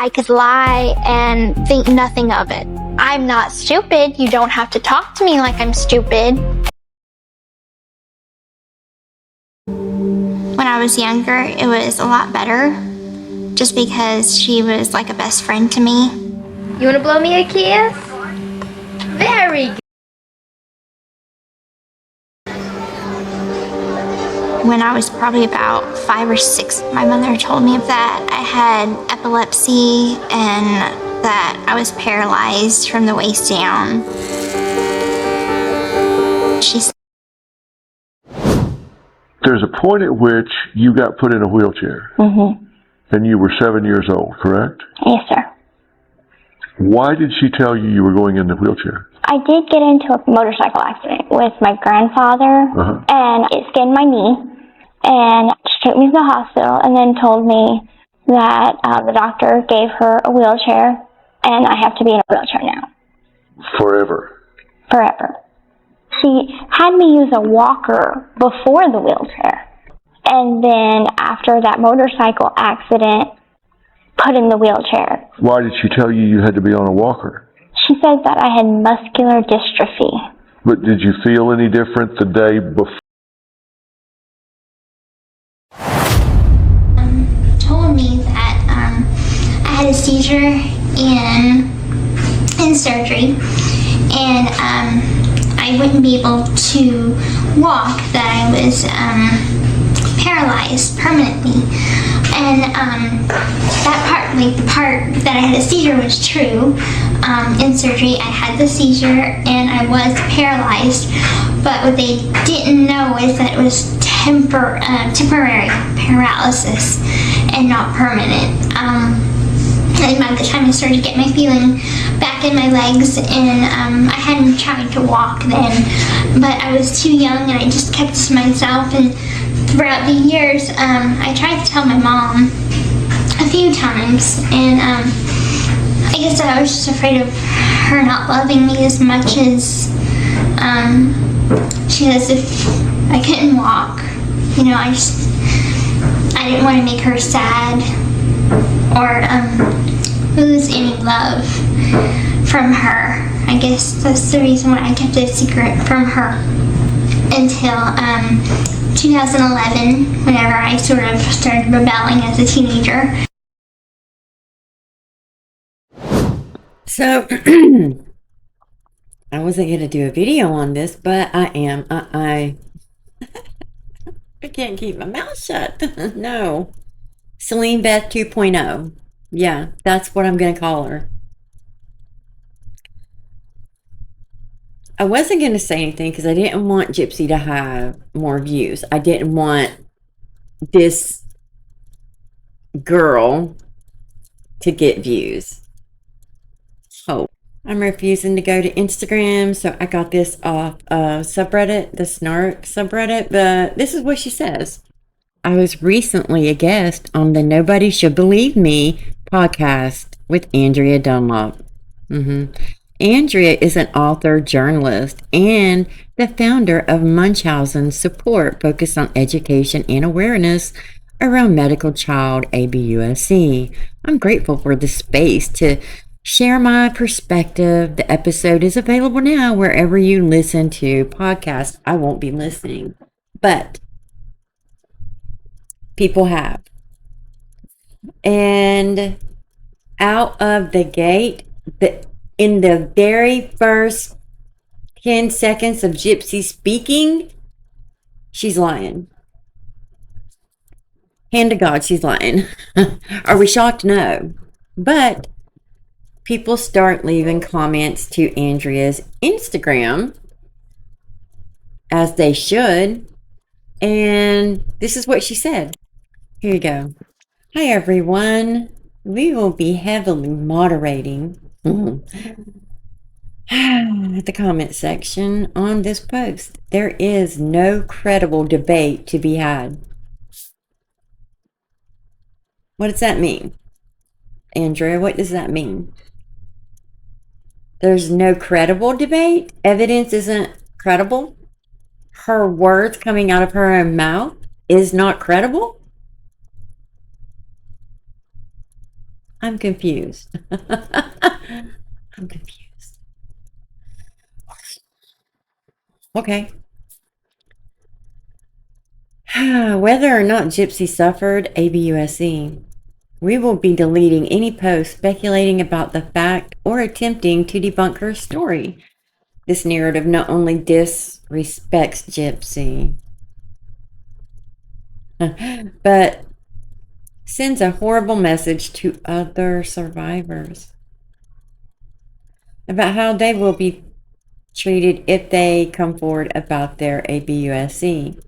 I could lie and think nothing of it. I'm not stupid. You don't have to talk to me like I'm stupid. When I was younger, it was a lot better, just because she was like a best friend to me. You want to blow me a kiss? Very good. When I was probably about 5 or 6, my mother told me that I had epilepsy and that I was paralyzed from the waist down. She said, there's a point at which you got put in a wheelchair. "Mm-hmm. And you were 7 years old, correct? Yes, sir. Why did she tell you you were going in the wheelchair? I did get into a motorcycle accident with my grandfather, and it skinned my knee. And she took me to the hospital and then told me that the doctor gave her a wheelchair, and I have to be in a wheelchair now. Forever. Forever. She had me use a walker before the wheelchair. And then after that motorcycle accident, put in the wheelchair. Why did she tell you you had to be on a walker? She said that I had muscular dystrophy. But did you feel any different the day before? Told me that I had a seizure in surgery, and I wouldn't be able to walk, that I was paralyzed permanently. And that part, like the part that I had a seizure, was true. In surgery, I had the seizure and I was paralyzed, but what they didn't know is that it was temporary paralysis and not permanent. And by the time I started to get my feeling back in my legs, and I hadn't tried to walk then, but I was too young and I just kept it to myself. And throughout the years, I tried to tell my mom a few times, and I guess I was just afraid of her not loving me as much as she does if I couldn't walk. You know, I didn't want to make her sad or lose any love from her. I guess that's the reason why I kept it a secret from her until 2011, whenever I sort of started rebelling as a teenager. So, I wasn't going to do a video on this, but I am. I can't keep my mouth shut. No. Celine Beth 2.0. Yeah, that's what I'm going to call her. I wasn't going to say anything because I didn't want Gypsy to have more views. I didn't want this girl to get views. Oh, I'm refusing to go to Instagram, so I got this off subreddit, the Snark subreddit, but this is what she says. I was recently a guest on the Nobody Should Believe Me podcast with Andrea Dunlop. Andrea is an author, journalist, and the founder of Munchausen Support, focused on education and awareness around medical child ABUSC. I'm grateful for the space to share my perspective. The episode is available now wherever you listen to podcasts. I won't be listening, but people have. And out of the gate, in the very first 10 seconds of Gypsy speaking, she's lying. Hand to God, she's lying. Are we shocked? No. But people start leaving comments to Andrea's Instagram, as they should. And this is what she said. Here you go. Hi, everyone. We will be heavily moderating the comment section on this post. There is no credible debate to be had. What does that mean? Andrea, what does that mean? There's no credible debate? Evidence isn't credible? Her words coming out of her own mouth is not credible? I'm confused. I'm confused. Okay. Whether or not Gypsy suffered ABUSE, we will be deleting any post speculating about the fact or attempting to debunk her story. This narrative not only disrespects Gypsy, but sends a horrible message to other survivors about how they will be treated if they come forward about their ABUSE.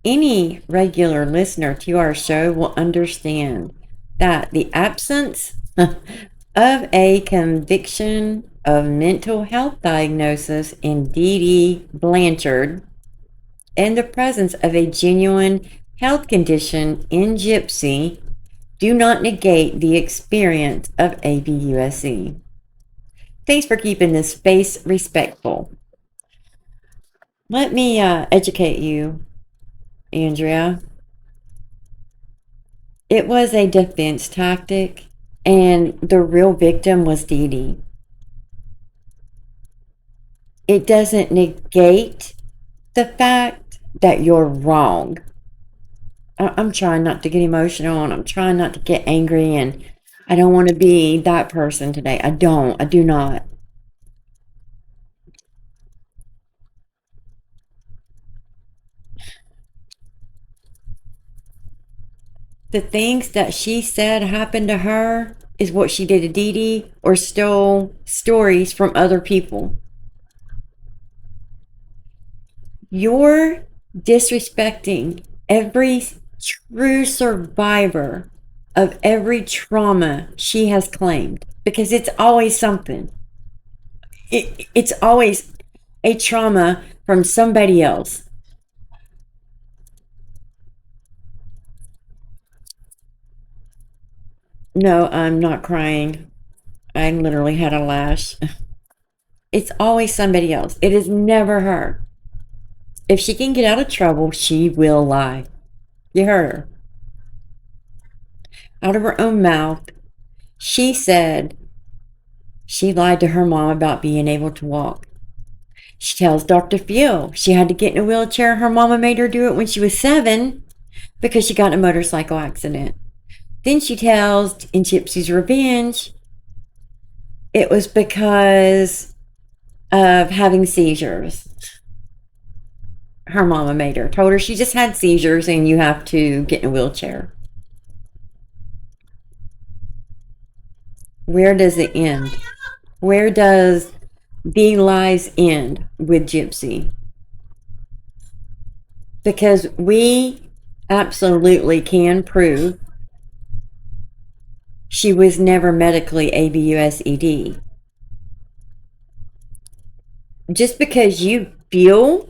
Any regular listener to our show will understand that the absence of a conviction of mental health diagnosis in Dee Dee Blanchard and the presence of a genuine health condition in Gypsy do not negate the experience of ABUSE. Thanks for keeping this space respectful. Let me educate you, Andrea. It was a defense tactic, and the real victim was Dee Dee. It doesn't negate the fact that you're wrong. I'm trying not to get emotional, and I'm trying not to get angry, and I don't want to be that person today. I do not. The things that she said happened to her is what she did to Dee Dee, or stole stories from other people. You're disrespecting every true survivor of every trauma she has claimed, because it's always something. It's always a trauma from somebody else. No, I'm not crying. I literally had a lash. It's always somebody else. It is never her. If she can get out of trouble, she will lie. You heard her. Out of her own mouth, she said she lied to her mom about being able to walk. She tells Dr. Phil she had to get in a wheelchair. Her mama made her do it when she was 7 because she got in a motorcycle accident. Then she tells, in Gypsy's revenge, it was because of having seizures. Her mama made her. Told her she just had seizures and you have to get in a wheelchair. Where does it end? Where does the lies end with Gypsy? Because we absolutely can prove she was never medically ABUSED. Just because you feel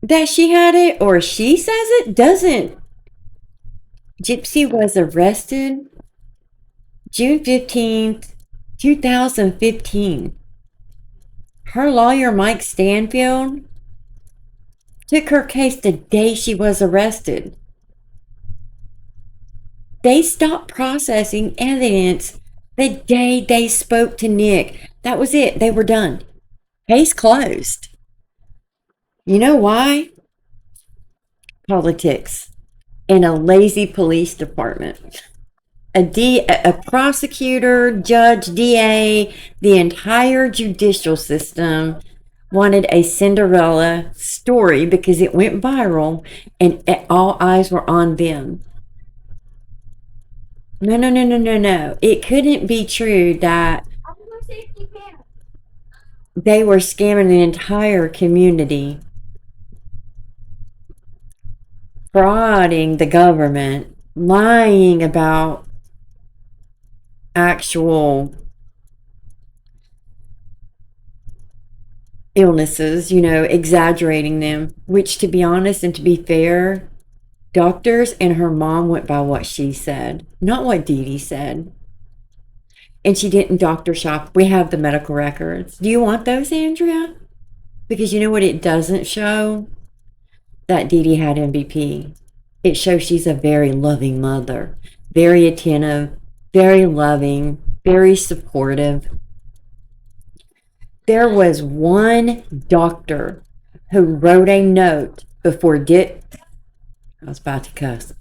that she had it or she says it doesn't. Gypsy was arrested June 15th, 2015. Her lawyer, Mike Stanfield, took her case the day she was arrested. They stopped processing evidence the day they spoke to Nick. That was it. They were done. Case closed. You know why? Politics and a lazy police department. A prosecutor, judge, DA, the entire judicial system wanted a Cinderella story because it went viral and all eyes were on them. No. It couldn't be true that they were scamming the entire community, frauding the government, lying about actual illnesses, exaggerating them, which, to be honest and to be fair, doctors and her mom went by what she said, not what Dee Dee said. And she didn't doctor shop. We have the medical records. Do you want those, Andrea? Because you know what it doesn't show? That Dee Dee had MVP. It shows she's a very loving mother, very attentive, very loving, very supportive. There was one doctor who wrote a note before I was about to cuss.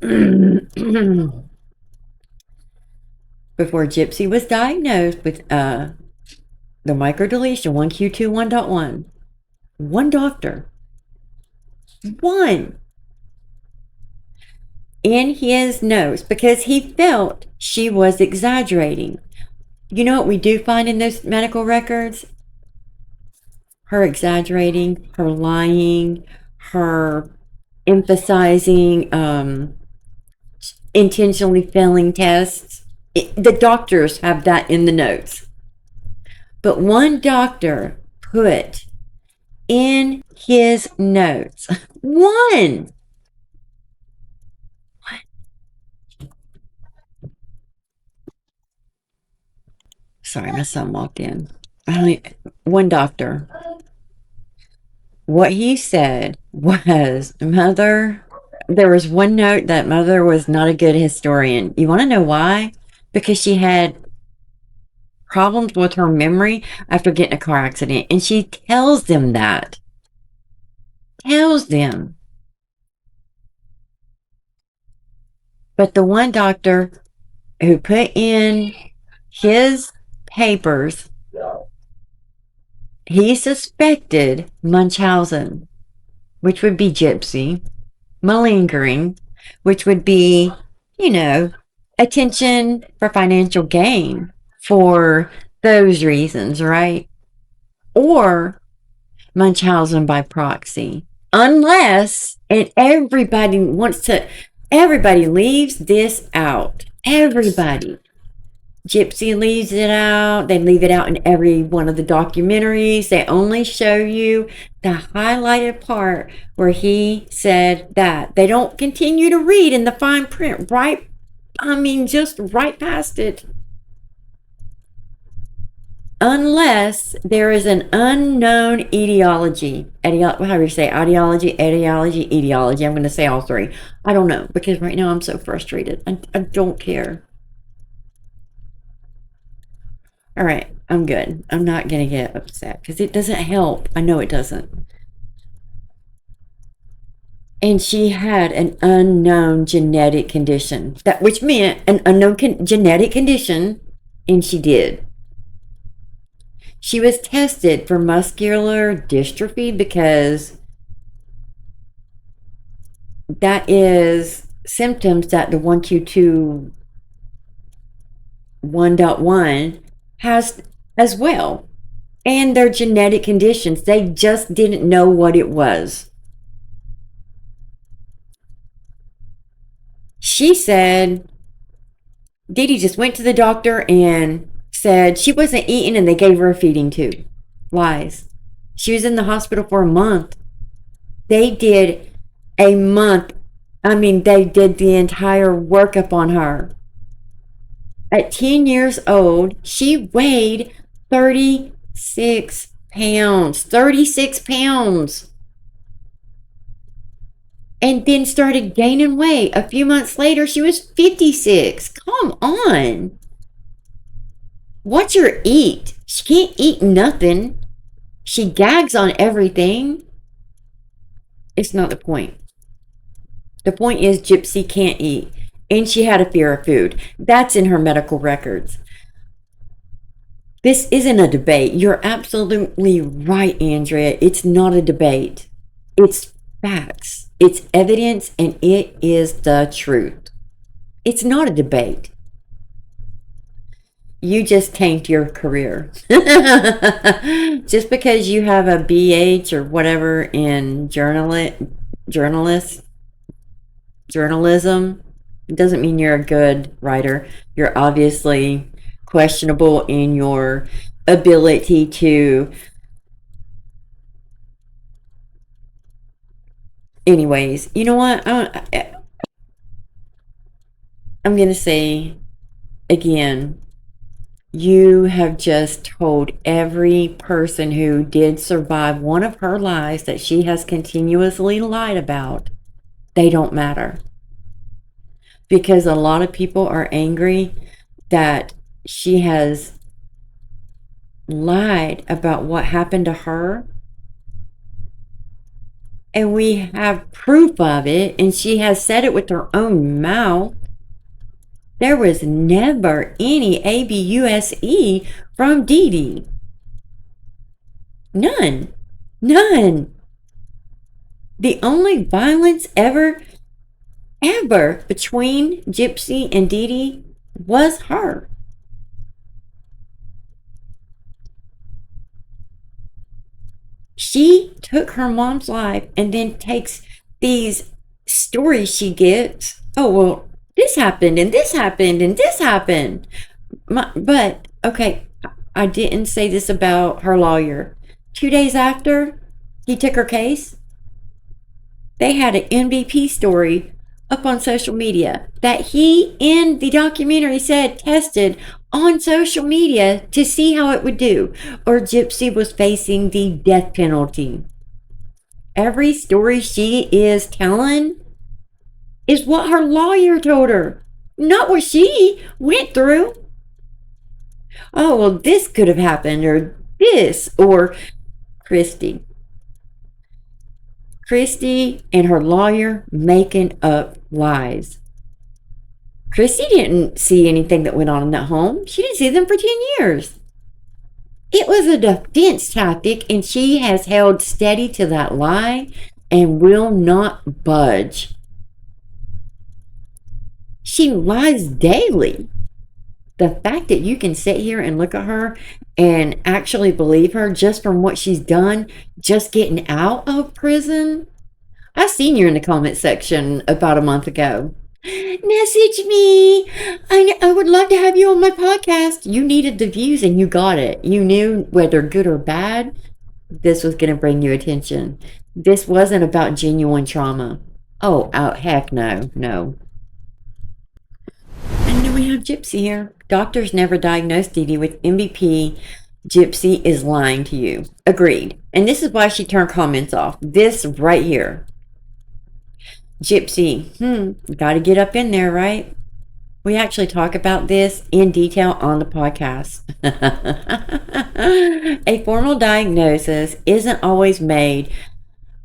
Before Gypsy was diagnosed with the microdeletion 1Q21.1. One doctor. One. In his notes, because he felt she was exaggerating. You know what we do find in those medical records? Her exaggerating, her lying, her emphasizing intentionally failing tests. The doctors have that in the notes. But one doctor put in his notes, one. Sorry, my son walked in. One doctor. What he said was, Mother, there was one note that Mother was not a good historian. You want to know why? Because she had problems with her memory after getting a car accident. And she tells them that. Tells them. But the one doctor who put in his papers, he suspected Munchausen, which would be Gypsy, malingering, which would be, attention for financial gain for those reasons, right? Or Munchausen by proxy. Unless, and everybody leaves this out. Everybody. Gypsy leaves it out. They leave it out in every one of the documentaries. They only show you the highlighted part where he said that. They don't continue to read in the fine print, right? Just right past it. Unless there is an unknown etiology. How do you say etiology, etiology? I'm going to say all three. I don't know, because right now I'm so frustrated. I don't care. All right, I'm good. I'm not going to get upset because it doesn't help. I know it doesn't. And she had an unknown genetic condition, which meant an unknown genetic condition, and she did. She was tested for muscular dystrophy because that is symptoms that the 1Q21.1 has as well, and their genetic conditions. They just didn't know what it was. She said Didi just went to the doctor and said she wasn't eating and they gave her a feeding tube. Lies. She was in the hospital for a month. They did a month. They did the entire workup on her. At 10 years old, she weighed 36 pounds. 36 pounds. And then started gaining weight. A few months later, she was 56. Come on. What's her eat? She can't eat nothing. She gags on everything. It's not the point. The point is Gypsy can't eat. And she had a fear of food. That's in her medical records. This isn't a debate. You're absolutely right, Andrea. It's not a debate. It's facts. It's evidence, and it is the truth. It's not a debate. You just tanked your career. Just because you have a BH or whatever in journalism doesn't mean you're a good writer. You're obviously questionable in your ability to. Anyways, you know what? I'm going to say again, you have just told every person who did survive one of her lies that she has continuously lied about, they don't matter. because a lot of people are angry that she has lied about what happened to her. And we have proof of it, and she has said it with her own mouth. There was never any ABUSE from Dee Dee. None. None. The only violence ever between Gypsy and Dee Dee was her. She took her mom's life and then takes these stories she gets. Oh, well, this happened and this happened and this happened. But, okay, I didn't say this about her lawyer. 2 days after he took her case, they had an MVP story up on social media that he, in the documentary, said tested on social media to see how it would do, or Gypsy was facing the death penalty. Every story she is telling is what her lawyer told her, not what she went through. Oh, well, this could have happened, or this, or Christy and her lawyer making up lies. Christy didn't see anything that went on in that home. She didn't see them for 10 years. It was a defense tactic, and she has held steady to that lie and will not budge. She lies daily. The fact that you can sit here and look at her and actually believe her just from what she's done, just getting out of prison. I seen you in the comment section about a month ago. Message me. I would love to have you on my podcast. You needed the views and you got it. You knew whether good or bad, this was going to bring you attention. This wasn't about genuine trauma. Oh, heck no. And then we have Gypsy here. Doctors never diagnosed Dee Dee with MVP. Gypsy is lying to you. Agreed. And this is why she turned comments off. This right here. Gypsy, gotta get up in there, right? We actually talk about this in detail on the podcast. A formal diagnosis isn't always made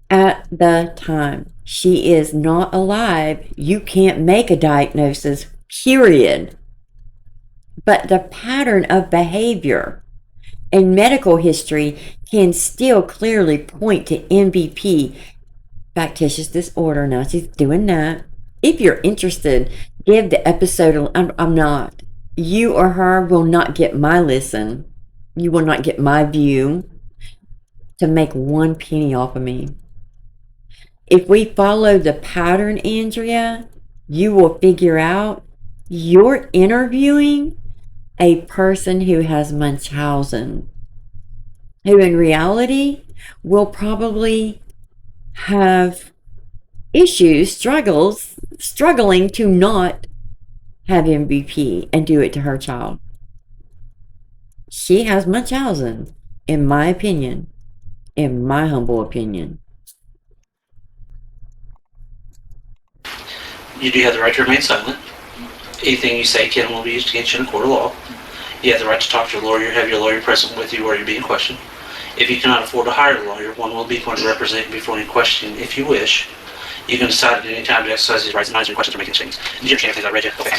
at the time. She is not alive. You can't make a diagnosis, period. But the pattern of behavior and medical history can still clearly point to MVP, factitious disorder. Now she's doing that. If you're interested, give the episode. I'm not. You or her will not get my listen. You will not get my view to make 1 penny off of me. If we follow the pattern, Andrea, you will figure out you're interviewing a person who has Munchausen, who in reality will probably have issues, struggling to not have MVP and do it to her child. She has Munchausen, in my opinion, in my humble opinion. You do have the right to remain silent. Anything you say can and will be used against you in a court of law. You have the right to talk to your lawyer, have your lawyer present with you or you're being questioned. If you cannot afford to hire a lawyer, one will be going to represent you before any question if you wish. You can decide at any time to exercise these rights and not answer any questions or make any statements. Did you understand everything I read you? Okay.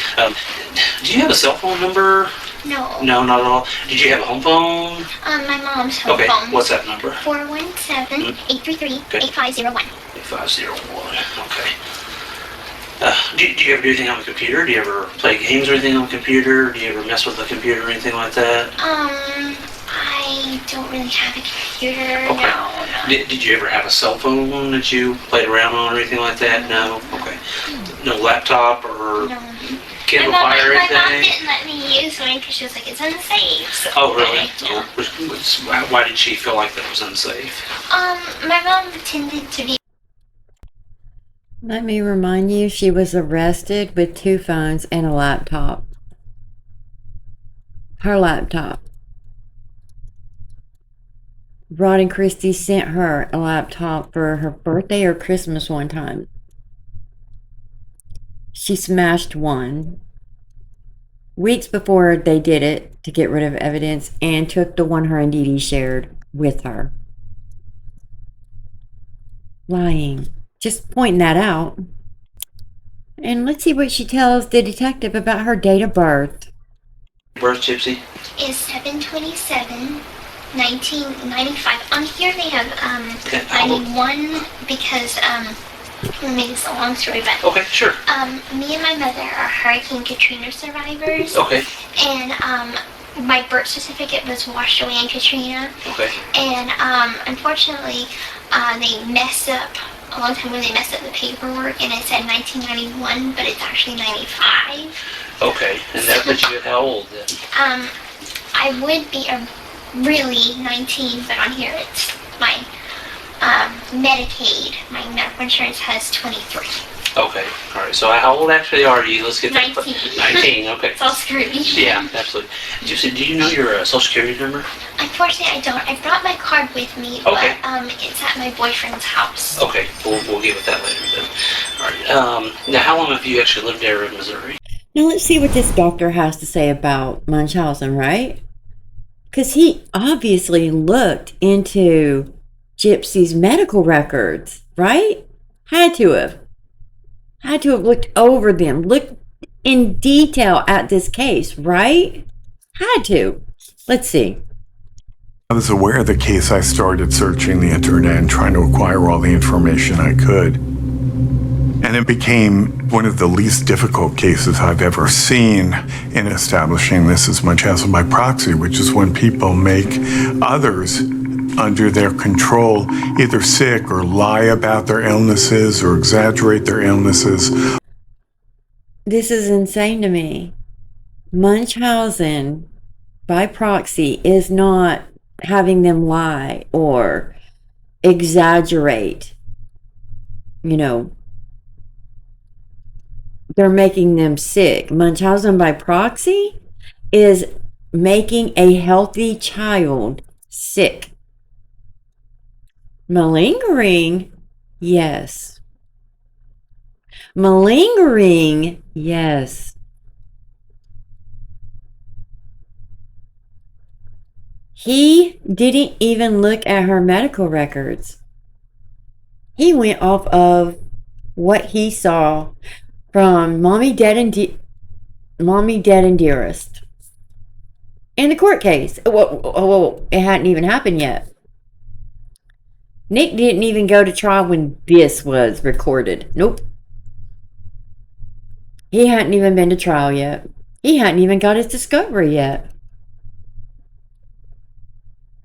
Do you have a cell phone number? No. No, not at all. Did you have a home phone? My mom's home Okay, phone. what's that number? 417-833-8501. 8501, okay. Do you ever do anything on the computer? Do you ever play games or anything on the computer? Do you ever mess with the computer or anything like that? I don't really have a computer, Okay. no. Did you ever have a cell phone that you played around on or anything like that? No? Okay. No laptop or No. Kindle My Fire or mom anything? didn't let me use one because she was like, it's unsafe. So Oh, really? Yeah. Why did she feel like that was unsafe? My mom tended to be. Let me remind you, she was arrested with 2 phones and a laptop. Her laptop. Rod and Christy sent her a laptop for her birthday or Christmas one time. she smashed one weeks before they did it to get rid of evidence, and took the one her and Dee Dee shared with her. Lying. Just pointing that out. And let's see what she tells the detective about her date of birth. Birth, Gypsy? Is 7/27/1995. On here they have Okay, how old? 91 because let me make this a long story, but Okay, sure. me and my mother are Hurricane Katrina survivors, Okay, and my birth certificate was washed away in Katrina, okay. and unfortunately they messed up a long time ago. They messed up the paperwork, and it said 1991, but it's actually 95. Okay, and that put you at how old then? I would be really 19, but on here it's my Medicaid. My medical insurance has 23. Okay, alright, so how old actually are you? Let's get that. 19. 19, okay. It's all screwed. Yeah, absolutely. Gypsy, do you know your social security number? Unfortunately, I don't. I brought my card with me, Okay. but it's at my boyfriend's house. Okay, we'll get with that later then. Alright, now how long have you actually lived there in Missouri? Now let's see what this doctor has to say about Munchausen, right? Because he obviously looked into Gypsy's medical records, right? Had to have looked over them, looked in detail at this case, right? Had to. Let's see. I was aware of the case. I started searching the internet and trying to acquire all the information I could. And it became one of the least difficult cases I've ever seen in establishing this as Munchausen by proxy, which is when people make others under their control either sick or lie about their illnesses or exaggerate their illnesses. This is insane to me. Munchausen by proxy is not having them lie or exaggerate. You know, they're making them sick. Munchausen by proxy is making a healthy child sick. Malingering, yes. Malingering, yes. He didn't even look at her medical records. He went off of what he saw from Mommy Dead and Dearest. In the court case. Whoa, it hadn't even happened yet. Nick didn't even go to trial when this was recorded. Nope. He hadn't even been to trial yet. He hadn't even got his discovery yet.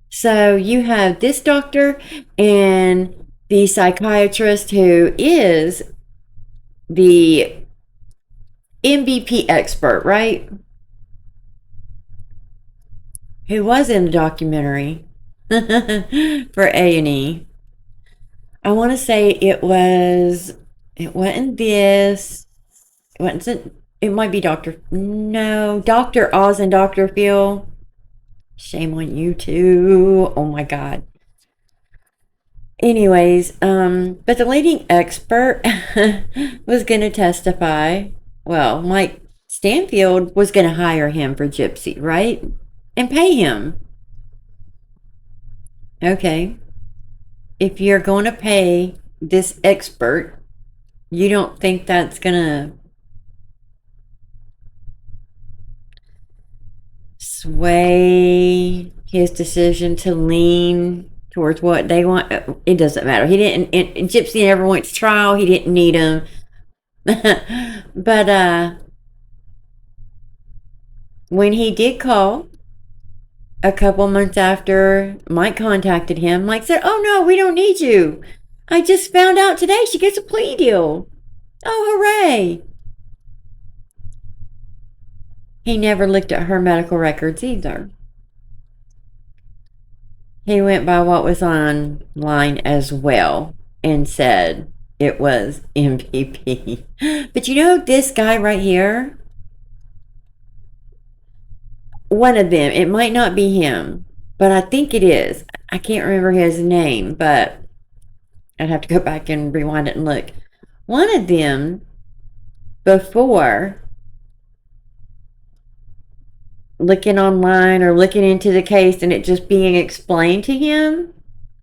So you have this doctor and the psychiatrist who is the MVP expert, right? Who was in the documentary for A&E. I want to say it wasn't this. It might be Dr. Oz and Dr. Phil. Shame on you too. Oh my God. Anyways, but the leading expert was going to testify. Well, Mike Stanfield was going to hire him for Gypsy, right? And pay him. Okay. If you're going to pay this expert, you don't think that's going to sway his decision to lean towards what they want? It doesn't matter. He didn't. Gypsy never went to trial. He didn't need him. But when he did call a couple months after Mike contacted him, Mike said, "Oh no, we don't need you. I just found out today she gets a plea deal. Oh, hooray!" He never looked at her medical records either. He went by what was online as well and said it was MVP. But you know, this guy right here, one of them, it might not be him, but I think it is. I can't remember his name, but I'd have to go back and rewind it and look. One of them before looking online or looking into the case and it just being explained to him,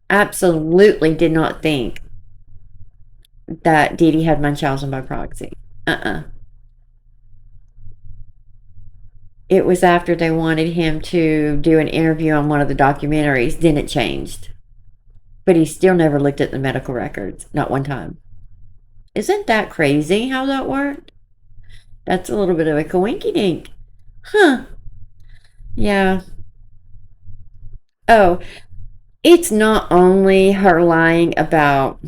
absolutely did not think that Dee Dee had Munchausen by proxy. It was after they wanted him to do an interview on one of the documentaries, then it changed. But he still never looked at the medical records, not one time. Isn't that crazy how that worked? That's a little bit of a coinky-dink. Huh. Yeah. Oh, it's not only her lying about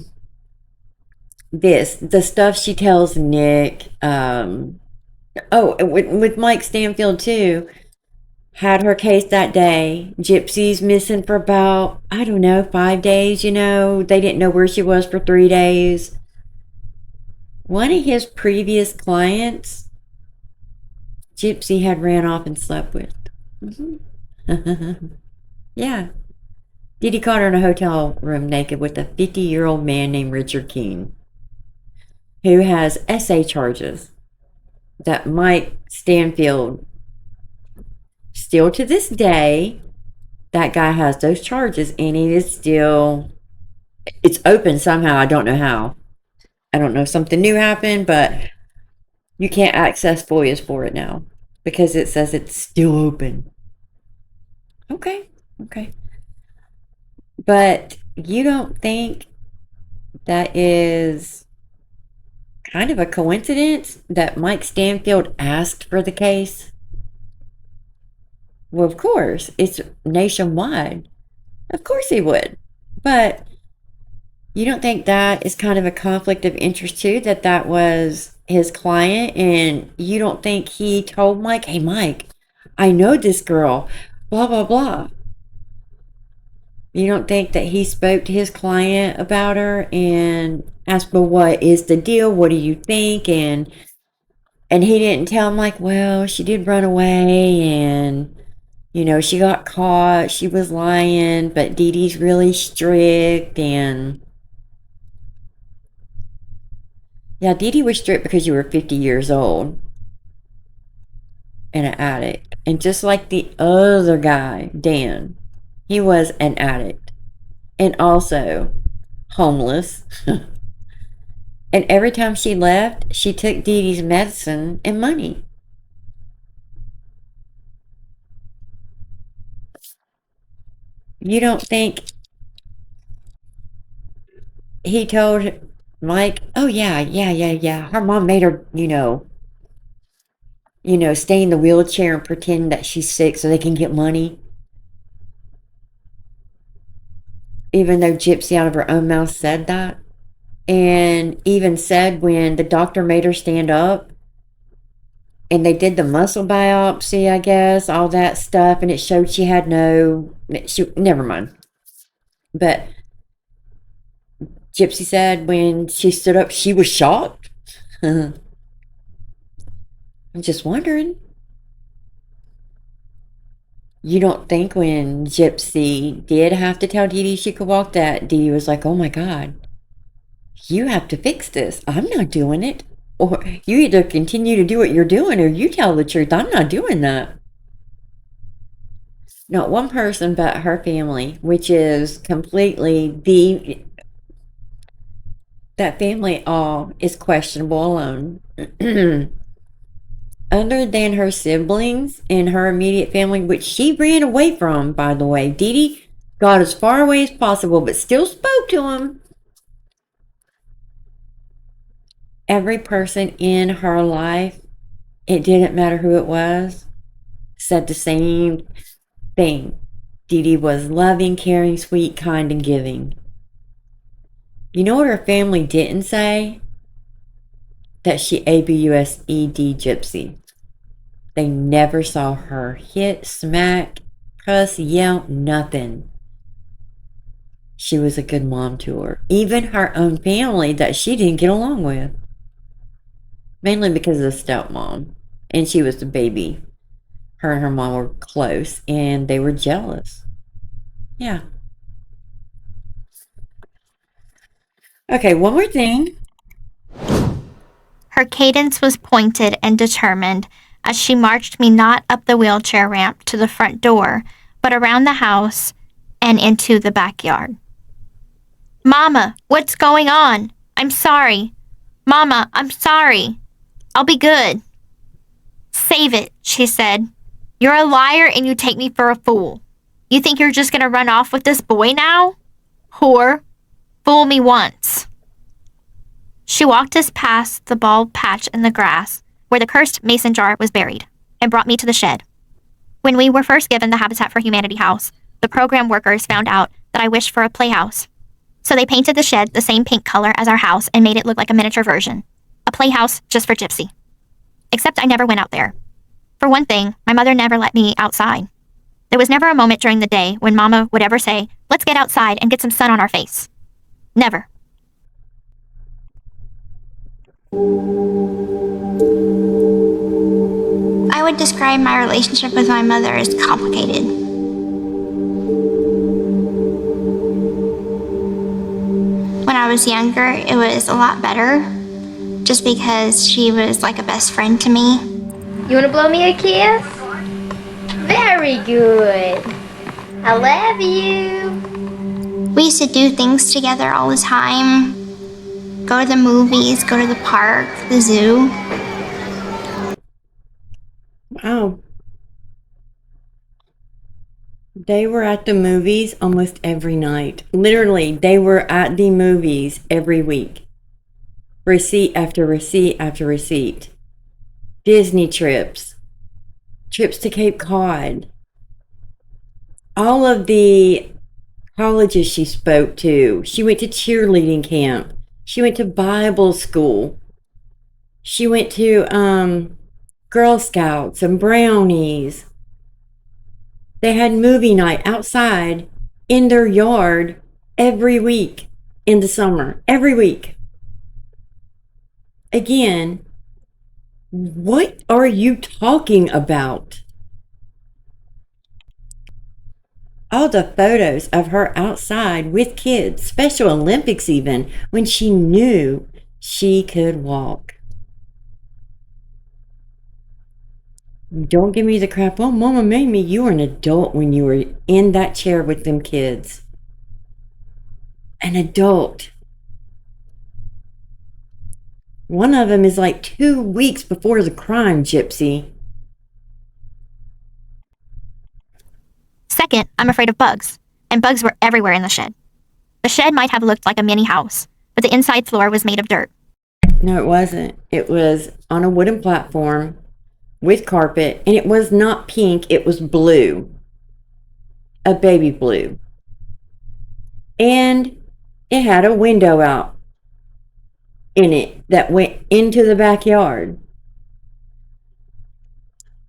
the stuff she tells Nick, with Mike Stanfield too, had her case that day. Gypsy's missing for about, I don't know, 5 days, they didn't know where she was for 3 days. One of his previous clients, Gypsy had ran off and slept with. Yeah. Dee Dee caught her in a hotel room naked with a 50-year-old man named Richard King, who has SA charges that Mike Stanfield, still to this day, that guy has those charges, and it is still, it's open somehow. I don't know how. I don't know if something new happened, but you can't access FOIAs for it now because it says it's still open. Okay. But you don't think that is kind of a coincidence that Mike Stanfield asked for the case? Well, of course, it's nationwide. Of course he would. But you don't think that is kind of a conflict of interest too, that was his client, and you don't think he told Mike, hey, Mike, I know this girl, blah, blah, blah. You don't think that he spoke to his client about her and asked, well, what is the deal? What do you think? And he didn't tell him, like, well, she did run away and, she got caught. She was lying, but Dee Dee's really strict. And yeah, Dee Dee was strict because you were 50 years old and an addict. And just like the other guy, Dan, he was an addict and also homeless. And every time she left, she took Dee Dee's medicine and money. You don't think he told Mike, oh yeah, her mom made her, stay in the wheelchair and pretend that she's sick so they can get money? Even though Gypsy out of her own mouth said that. And even said when the doctor made her stand up and they did the muscle biopsy, I guess, all that stuff, and it showed she had never mind. But Gypsy said when she stood up, she was shocked. I'm just wondering. You don't think when Gypsy did have to tell Dee Dee she could walk, that Dee Dee was like, oh my God, you have to fix this. I'm not doing it. Or you either continue to do what you're doing or you tell the truth. I'm not doing that. Not one person but her family, which is completely that family all is questionable alone. Other than her siblings and her immediate family, which she ran away from, by the way. Dee Dee got as far away as possible, but still spoke to him. Every person in her life, it didn't matter who it was, said the same thing. Dee Dee was loving, caring, sweet, kind, and giving. You know what her family didn't say? That she ABUSED Gypsy. They never saw her hit, smack, cuss, yell, nothing. She was a good mom to her. Even her own family that she didn't get along with. Mainly because of the stepmom. And she was the baby. Her and her mom were close and they were jealous. Yeah. Okay, one more thing. Her cadence was pointed and determined as she marched me not up the wheelchair ramp to the front door, but around the house and into the backyard. Mama, what's going on? I'm sorry. Mama, I'm sorry. I'll be good. Save it, she said. You're a liar and you take me for a fool. You think you're just gonna run off with this boy now? Whore. Fool me once. She walked us past the bald patch in the grass where the cursed mason jar was buried and brought me to the shed. When we were first given the Habitat for Humanity house, the program workers found out that I wished for a playhouse. So they painted the shed the same pink color as our house and made it look like a miniature version. A playhouse just for Gypsy. Except I never went out there. For one thing, my mother never let me outside. There was never a moment during the day when Mama would ever say, let's get outside and get some sun on our face. Never. I would describe my relationship with my mother as complicated. When I was younger, it was a lot better, just because she was like a best friend to me. You wanna blow me a kiss? Very good. I love you. We used to do things together all the time. Go to the movies, go to the park, the zoo. Wow. They were at the movies almost every night. Literally, they were at the movies every week. Receipt after receipt after receipt. Disney trips. Trips to Cape Cod. All of the colleges she spoke to. She went to cheerleading camp. She went to Bible school. She went to Girl Scouts and brownies. They had movie night outside in their yard every week in the summer. Every week. Again, what are you talking about? All the photos of her outside with kids, Special Olympics even, when she knew she could walk. Don't give me the crap, oh, Mama made me. You were an adult when you were in that chair with them kids. An adult. One of them is like 2 weeks before the crime, Gypsy. Second, I'm afraid of bugs, and bugs were everywhere in the shed. The shed might have looked like a mini house, but the inside floor was made of dirt. No, it wasn't. It was on a wooden platform with carpet, and it was not pink, it was blue. A baby blue. And it had a window out in it that went into the backyard.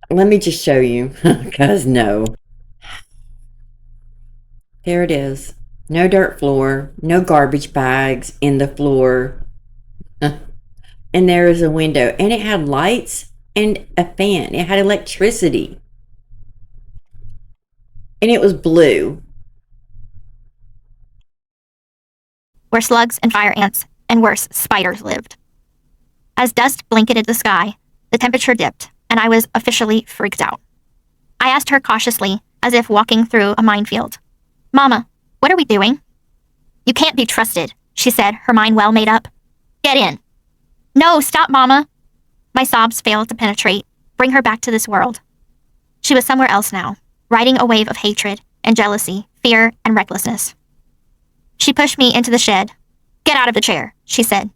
Let me just show you, because no. There it is. No dirt floor, no garbage bags in the floor. And there is a window, and it had lights and a fan. It had electricity. And it was blue. Where slugs and fire ants, and worse, spiders lived. As dust blanketed the sky, the temperature dipped, and I was officially freaked out. I asked her cautiously, as if walking through a minefield. Mama, what are we doing? You can't be trusted, she said, her mind well made up. Get in. No, stop, Mama. My sobs failed to penetrate, bring her back to this world. She was somewhere else now, riding a wave of hatred and jealousy, fear and recklessness. She pushed me into the shed. Get out of the chair, she said.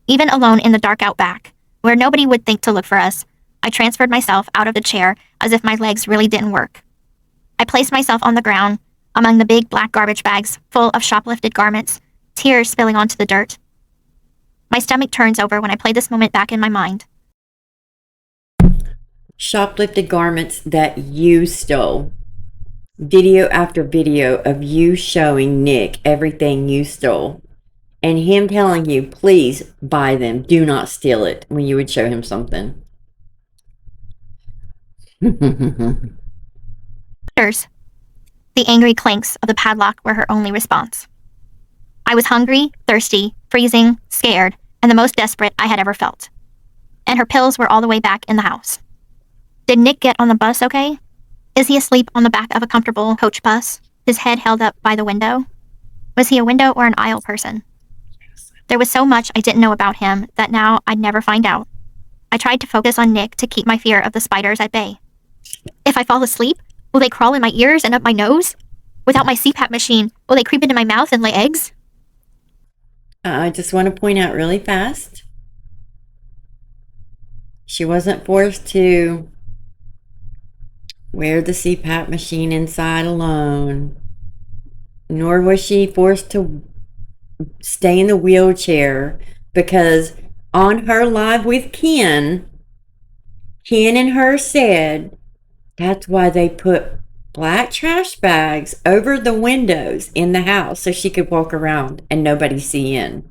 Even alone in the dark out back, where nobody would think to look for us, I transferred myself out of the chair as if my legs really didn't work. I placed myself on the ground, among the big black garbage bags full of shoplifted garments, tears spilling onto the dirt. My stomach turns over when I play this moment back in my mind. Shoplifted garments that you stole. Video after video of you showing Nick everything you stole. And him telling you, please buy them, do not steal it, when you would show him something. The angry clanks of the padlock were her only response. I was hungry, thirsty, freezing, scared, and the most desperate I had ever felt. and her pills were all the way back in the house. Did Nick get on the bus okay? Is he asleep on the back of a comfortable coach bus, his head held up by the window? Was he a window or an aisle person? There was so much I didn't know about him that now I'd never find out. I tried to focus on Nick to keep my fear of the spiders at bay. If I fall asleep, will they crawl in my ears and up my nose? Without my CPAP machine, will they creep into my mouth and lay eggs? I just want to point out really fast, she wasn't forced to wear the CPAP machine inside alone, nor was she forced to stay in the wheelchair, because on her live with Ken and her said that's why they put black trash bags over the windows in the house so she could walk around and nobody see in.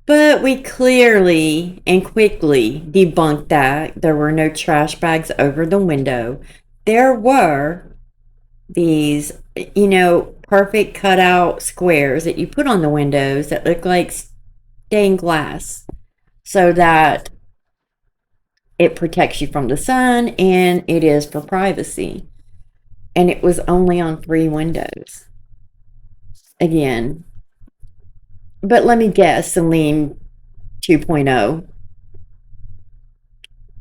But we clearly and quickly debunked that. There were no trash bags over the window. There were these, perfect cutout squares that you put on the windows that look like stained glass so that it protects you from the sun, and it is for privacy. And it was only on 3 windows. Again. But let me guess, Celine 2.0.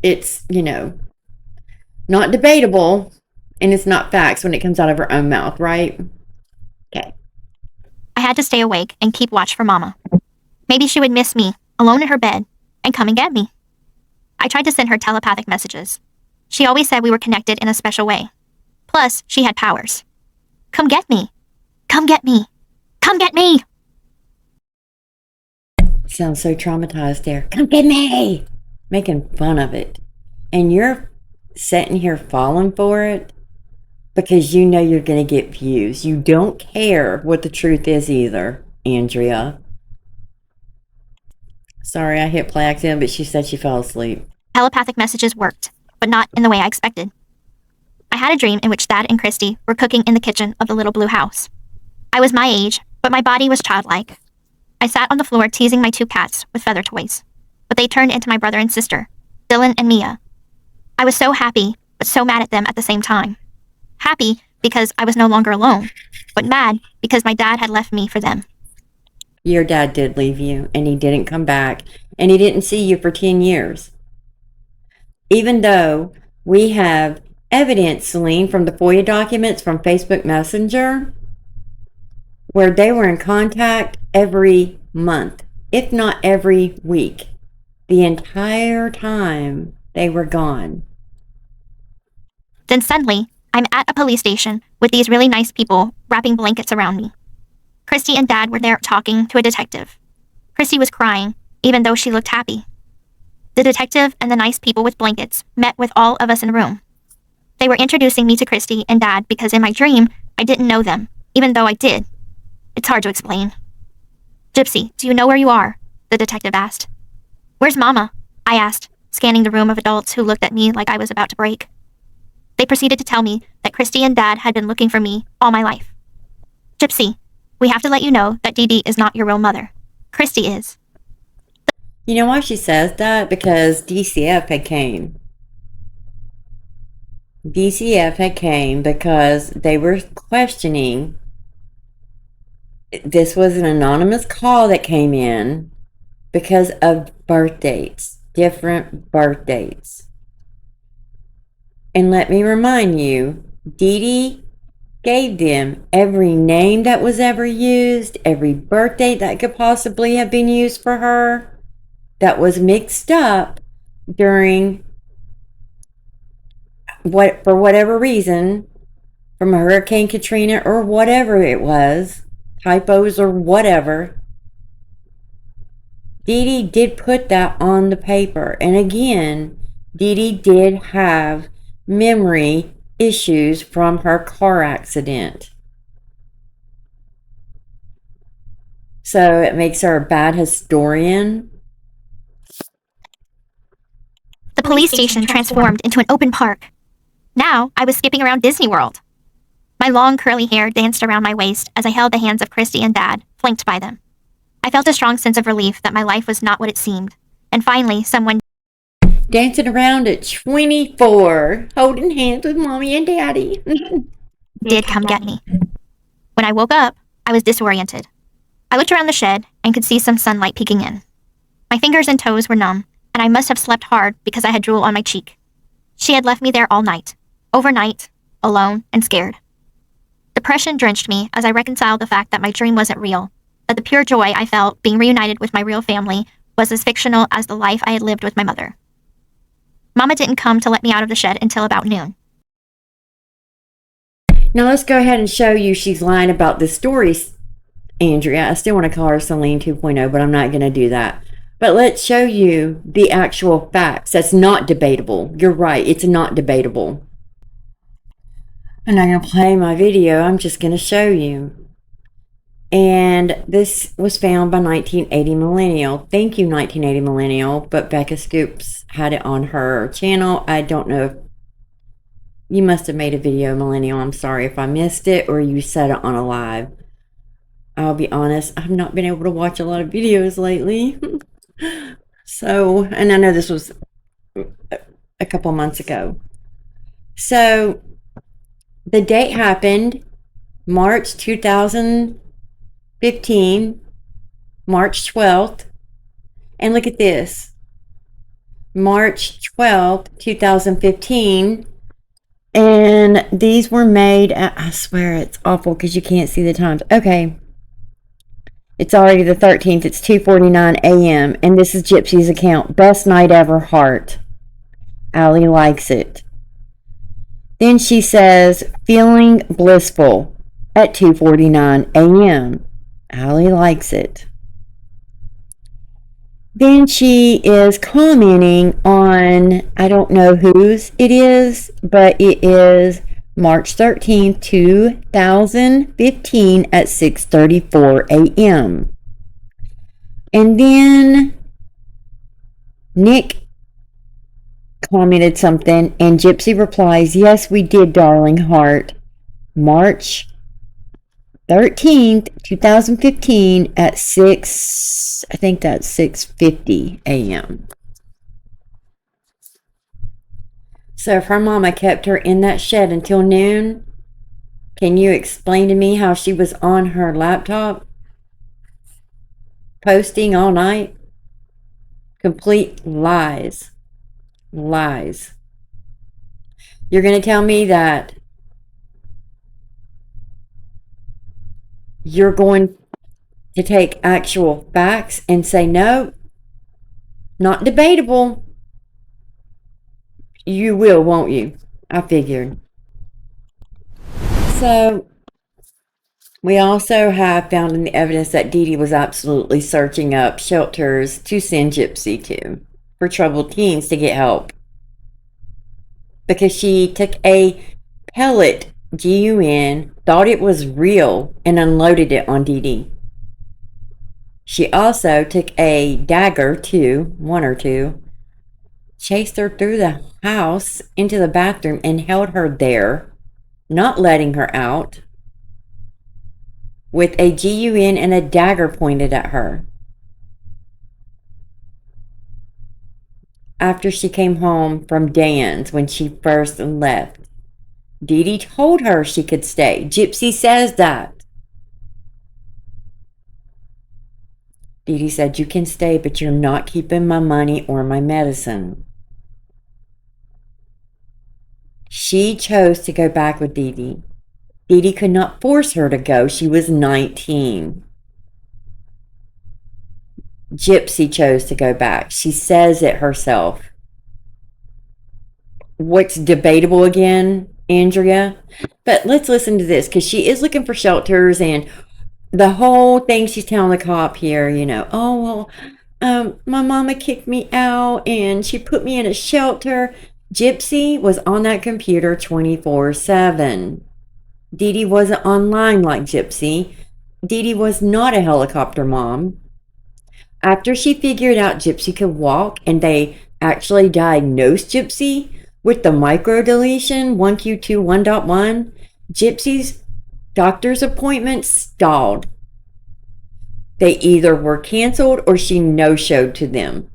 It's, not debatable, and it's not facts when it comes out of her own mouth, right? Okay. I had to stay awake and keep watch for Mama. Maybe she would miss me, alone in her bed, and come and get me. I tried to send her telepathic messages. She always said we were connected in a special way. Plus, she had powers. Come get me. Come get me. Come get me. Sounds so traumatized there. Come get me! Making fun of it. And you're sitting here falling for it because you know you're going to get views. You don't care what the truth is either, Andrea. Sorry, I hit play accident, but she said she fell asleep. Telepathic messages worked, but not in the way I expected. I had a dream in which Dad and Christy were cooking in the kitchen of the little blue house. I was my age, but my body was childlike. I sat on the floor teasing my 2 cats with feather toys, but they turned into my brother and sister, Dylan and Mia. I was so happy, but so mad at them at the same time. Happy because I was no longer alone, but mad because my dad had left me for them. Your dad did leave you, and he didn't come back, and he didn't see you for 10 years. Even though we have evidence, Celine, from the FOIA documents from Facebook Messenger, where they were in contact every month, if not every week, the entire time they were gone. Then suddenly, I'm at a police station with these really nice people wrapping blankets around me. Christy and Dad were there talking to a detective. Christy was crying, even though she looked happy. The detective and the nice people with blankets met with all of us in a room. They were introducing me to Christy and Dad because in my dream, I didn't know them, even though I did. It's hard to explain. Gypsy, do you know where you are? The detective asked. Where's Mama? I asked, scanning the room of adults who looked at me like I was about to break. They proceeded to tell me that Christy and Dad had been looking for me all my life. Gypsy, we have to let you know that Dee Dee is not your real mother. Christy is. You know why she says that? Because DCF had came. DCF had came because they were questioning. This was an anonymous call that came in because of birth dates, different birth dates. And let me remind you, Dee Dee gave them every name that was ever used, every birth date that could possibly have been used for her, that was mixed up during for whatever reason, from Hurricane Katrina or whatever it was, typos or whatever. Dee Dee did put that on the paper. And again, Dee Dee did have memory issues from her car accident. So it makes her a bad historian. The police station transformed into an open park. Now I was skipping around Disney World. My long curly hair danced around my waist as I held the hands of Christy and Dad, flanked by them. I felt a strong sense of relief that my life was not what it seemed, And finally, someone Dancing around at 24, holding hands with mommy and daddy. did come get me. When I woke up, I was disoriented. I looked around the shed and could see some sunlight peeking in. My fingers and toes were numb, and I must have slept hard because I had drool on my cheek. She had left me there all night, overnight, alone and scared. Depression drenched me as I reconciled the fact that my dream wasn't real, that the pure joy I felt being reunited with my real family was as fictional as the life I had lived with my mother. Mama didn't come to let me out of the shed until about noon. Now let's go ahead and show you she's lying about this story, Andrea. I still want to call her Celine 2.0, but I'm not going to do that. But let's show you the actual facts. That's not debatable. You're right. It's not debatable. I'm not going to play my video. I'm just going to show you. And this was found by 1980 Millennial. Thank you, 1980 Millennial. But Becca Scoops had it on her channel. I don't know if you must have made a video, Millennial. I'm sorry if I missed it or you said it on a live. I'll be honest, I've not been able to watch a lot of videos lately. So, and I know this was a couple months ago. So, the date happened March 2015, March 12th. And look at this. March 12th, 2015. And these were made at, I swear it's awful because you can't see the times. Okay. It's already the 13th. It's 2:49 a.m. And this is Gypsy's account. Best night ever, heart. Allie likes it. Then she says, feeling blissful at 2:49 a.m. Allie likes it. Then she is commenting on, I don't know whose it is, but it is March 13th, 2015 at 6:34 a.m. And then Nick commented something and Gypsy replies, yes, we did, darling heart. March 13th, 2015 at 6:50 a.m. So if her mama kept her in that shed until noon, can you explain to me how she was on her laptop posting all night? Complete lies. Lies. You're going to tell me that you're going to take actual facts and say, no, not debatable. You will, won't you? I figured. So, we also have found in the evidence that Dee Dee was absolutely searching up shelters to send Gypsy to for troubled teens to get help. Because she took a pellet GUN, thought it was real, and unloaded it on Dee Dee. She also took a dagger, one or two, chased her through the house into the bathroom and held her there, not letting her out, with a GUN and a dagger pointed at her. After she came home from Dan's when she first left, Dee Dee told her she could stay. Gypsy says that. Dee Dee said, you can stay, but you're not keeping my money or my medicine. She chose to go back with Dee Dee. Dee Dee could not force her to go. She was 19. Gypsy chose to go back. She says it herself. What's debatable again, Andrea? But let's listen to this, because she is looking for shelters, and the whole thing she's telling the cop here, oh, well, my mama kicked me out, and she put me in a shelter. Gypsy was on that computer 24/7. Dee Dee wasn't online like Gypsy. Dee Dee was not a helicopter mom. After she figured out Gypsy could walk and they actually diagnosed Gypsy with the microdeletion 1Q21.1, Gypsy's doctor's appointment stalled. They either were canceled or she no-showed to them.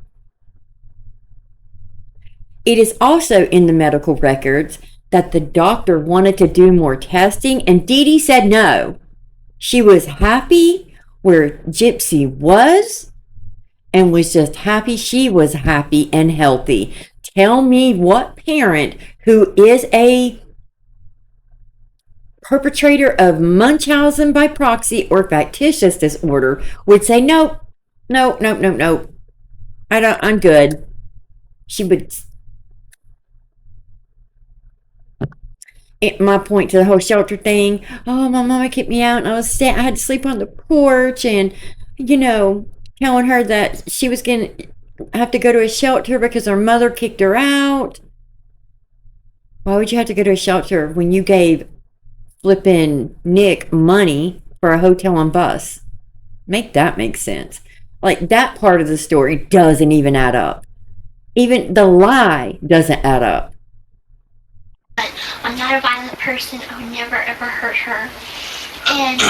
It is also in the medical records that the doctor wanted to do more testing, and Dee Dee said no. She was happy where Gypsy was and was just happy she was happy and healthy. Tell me what parent who is a perpetrator of Munchausen by proxy or factitious disorder would say, nope, nope, nope, nope, nope. I'm good. She would. My point to the whole shelter thing. Oh, my mama kicked me out, and I had to sleep on the porch, and telling her that she was gonna have to go to a shelter because her mother kicked her out. Why would you have to go to a shelter when you gave flipping Nick money for a hotel and bus? Make that make sense. Like, that part of the story doesn't even add up. Even the lie doesn't add up. But I'm not a violent person. I would never ever hurt her. And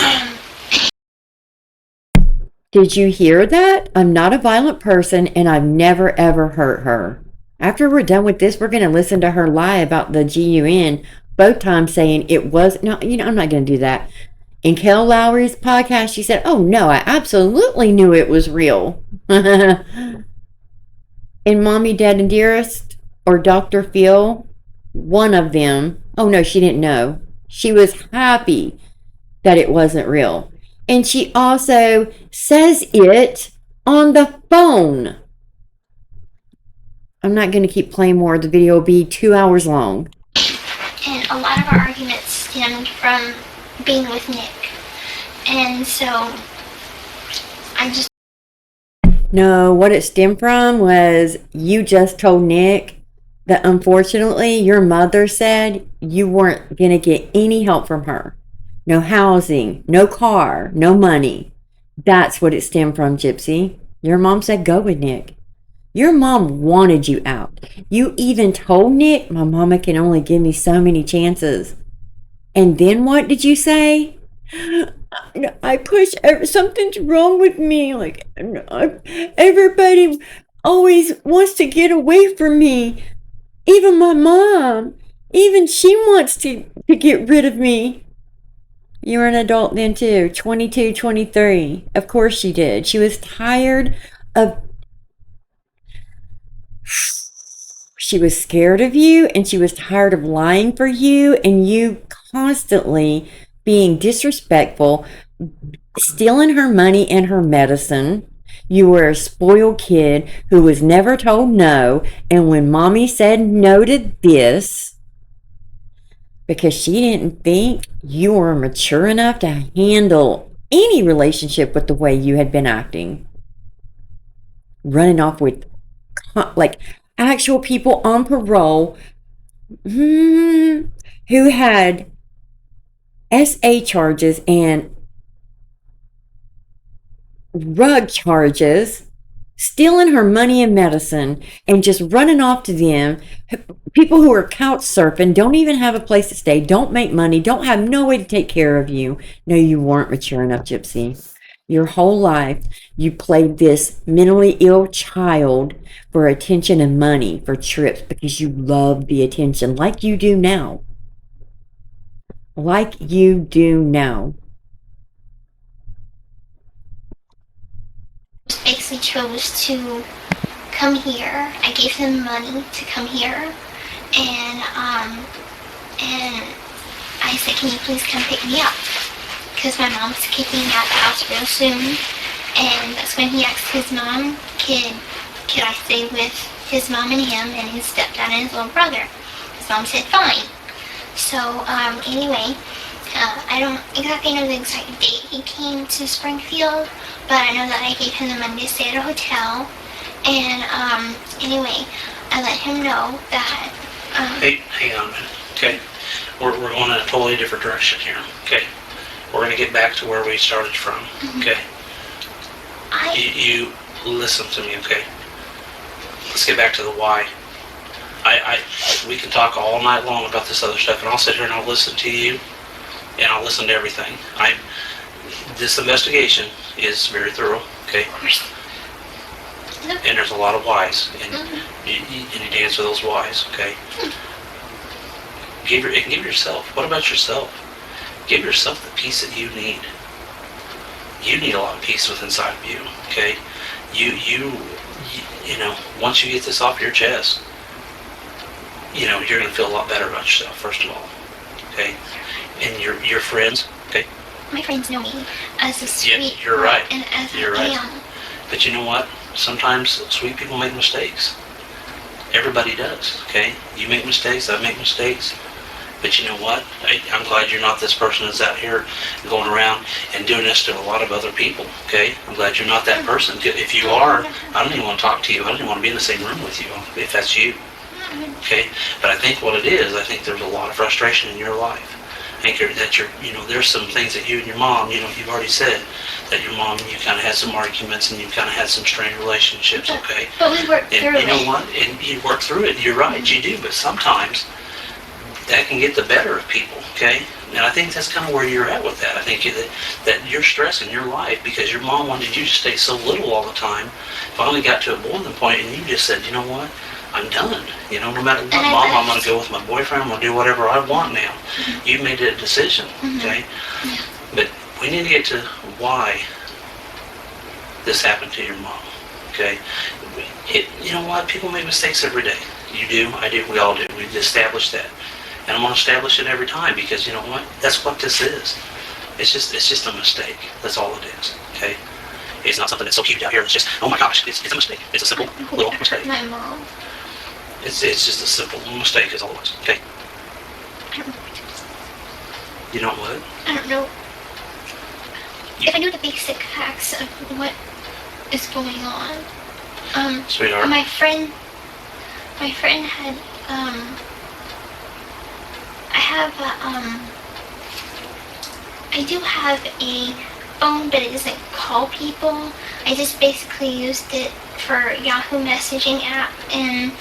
Did you hear that? I'm not a violent person, and I've never ever hurt her. After we're done with this, we're going to listen to her lie about the GUN, both times saying it was, no, I'm not going to do that. In Kel Lowry's podcast, she said, oh no, I absolutely knew it was real. In Mommy, Dad, and Dearest, or Dr. Phil, one of them, oh no, she didn't know. She was happy that it wasn't real. And she also says it on the phone. I'm not going to keep playing more. The video will be 2 hours long. And a lot of our arguments stemmed from being with Nick. And so I just... No, what it stemmed from was you just told Nick that unfortunately your mother said you weren't going to get any help from her. No housing, no car, no money. That's what it stemmed from, Gypsy. Your mom said go with Nick. Your mom wanted you out. You even told Nick, my mama can only give me so many chances. And then what did you say? I push, something's wrong with me. Like, everybody always wants to get away from me. Even my mom. Even she wants to get rid of me. You were an adult then too, 22, 23. Of course she did. She was tired of... She was scared of you, and she was tired of lying for you, and you constantly being disrespectful, stealing her money and her medicine. You were a spoiled kid who was never told no, and when mommy said no to this, because she didn't think you were mature enough to handle any relationship with the way you had been acting. Running off with, like, actual people on parole who had SA charges and drug charges, stealing her money and medicine, and just running off to them. People who are couch surfing, don't even have a place to stay, don't make money, don't have no way to take care of you. No, you weren't mature enough, Gypsy. Your whole life, you played this mentally ill child for attention and money, for trips, because you loved the attention, like you do now. Like you do now. basically chose to come here. I gave him money to come here, and I said, can you please come pick me up? Because my mom's kicking me out the house real soon. And that's when he asked his mom, could I stay with his mom and him and his stepdad and his little brother? His mom said fine. So anyway, I don't exactly know the exact date he came to Springfield, but I know that I gave him the money to stay at a hotel. And anyway, I let him know that... Hey, hang on a minute, okay? We're going in a totally different direction here, okay? We're going to get back to where we started from, okay? You listen to me, okay? Let's get back to the why. We can talk all night long about this other stuff, and I'll sit here and I'll listen to you, and I'll listen to everything. This investigation is very thorough, okay? Of course. And there's a lot of whys, and you need to answer those whys, okay? Give yourself. What about yourself? Give yourself the peace that you need. You need a lot of peace within inside of you, okay? You know, once you get this off your chest, you know, you're going to feel a lot better about yourself, first of all, okay? And your friends, okay? My friends know me as a sweet Yeah, you're right. and as You're I right. am. But you know what? Sometimes sweet people make mistakes. Everybody does, okay? You make mistakes, I make mistakes. But you know what? I'm glad you're not this person that's out here going around and doing this to a lot of other people, okay? I'm glad you're not that person. If you are, I don't even want to talk to you. I don't even want to be in the same room with you if that's you, okay? But I think what it is, I think there's a lot of frustration in your life. I think you know, there's some things that you and your mom, you know, you've already said that your mom, you kind of had some arguments and you kind of had some strained relationships, okay? But we worked And through it. you know what? And you work through it. You're right, you do. But sometimes that can get the better of people, okay? And I think that's kind of where you're at with that. I think that you're stressing your life because your mom wanted you to stay so little all the time. Finally got to a boiling point and you just said, you know what? I'm done. You know, no matter what, Mom, I'm going to go with my boyfriend. I'm going to do whatever I want now. You made that decision, okay? But we need to get to why this happened to your mom, okay? You know what? People make mistakes every day. You do, I do, we all do. We've established that. And I'm going to establish it every time because you know what? That's what this is. It's just a mistake. That's all it is, okay? It's not something that's so huge out here. It's just, oh my gosh, it's a mistake. It's a simple little mistake. My mom. It's just a simple little mistake is all it was, okay? I don't know what it is. You know what? I don't know. If I knew the basic facts of what is going on. Sweetheart. My friend had, I do have a phone, but it doesn't call people. I just basically used it for Yahoo messaging app, and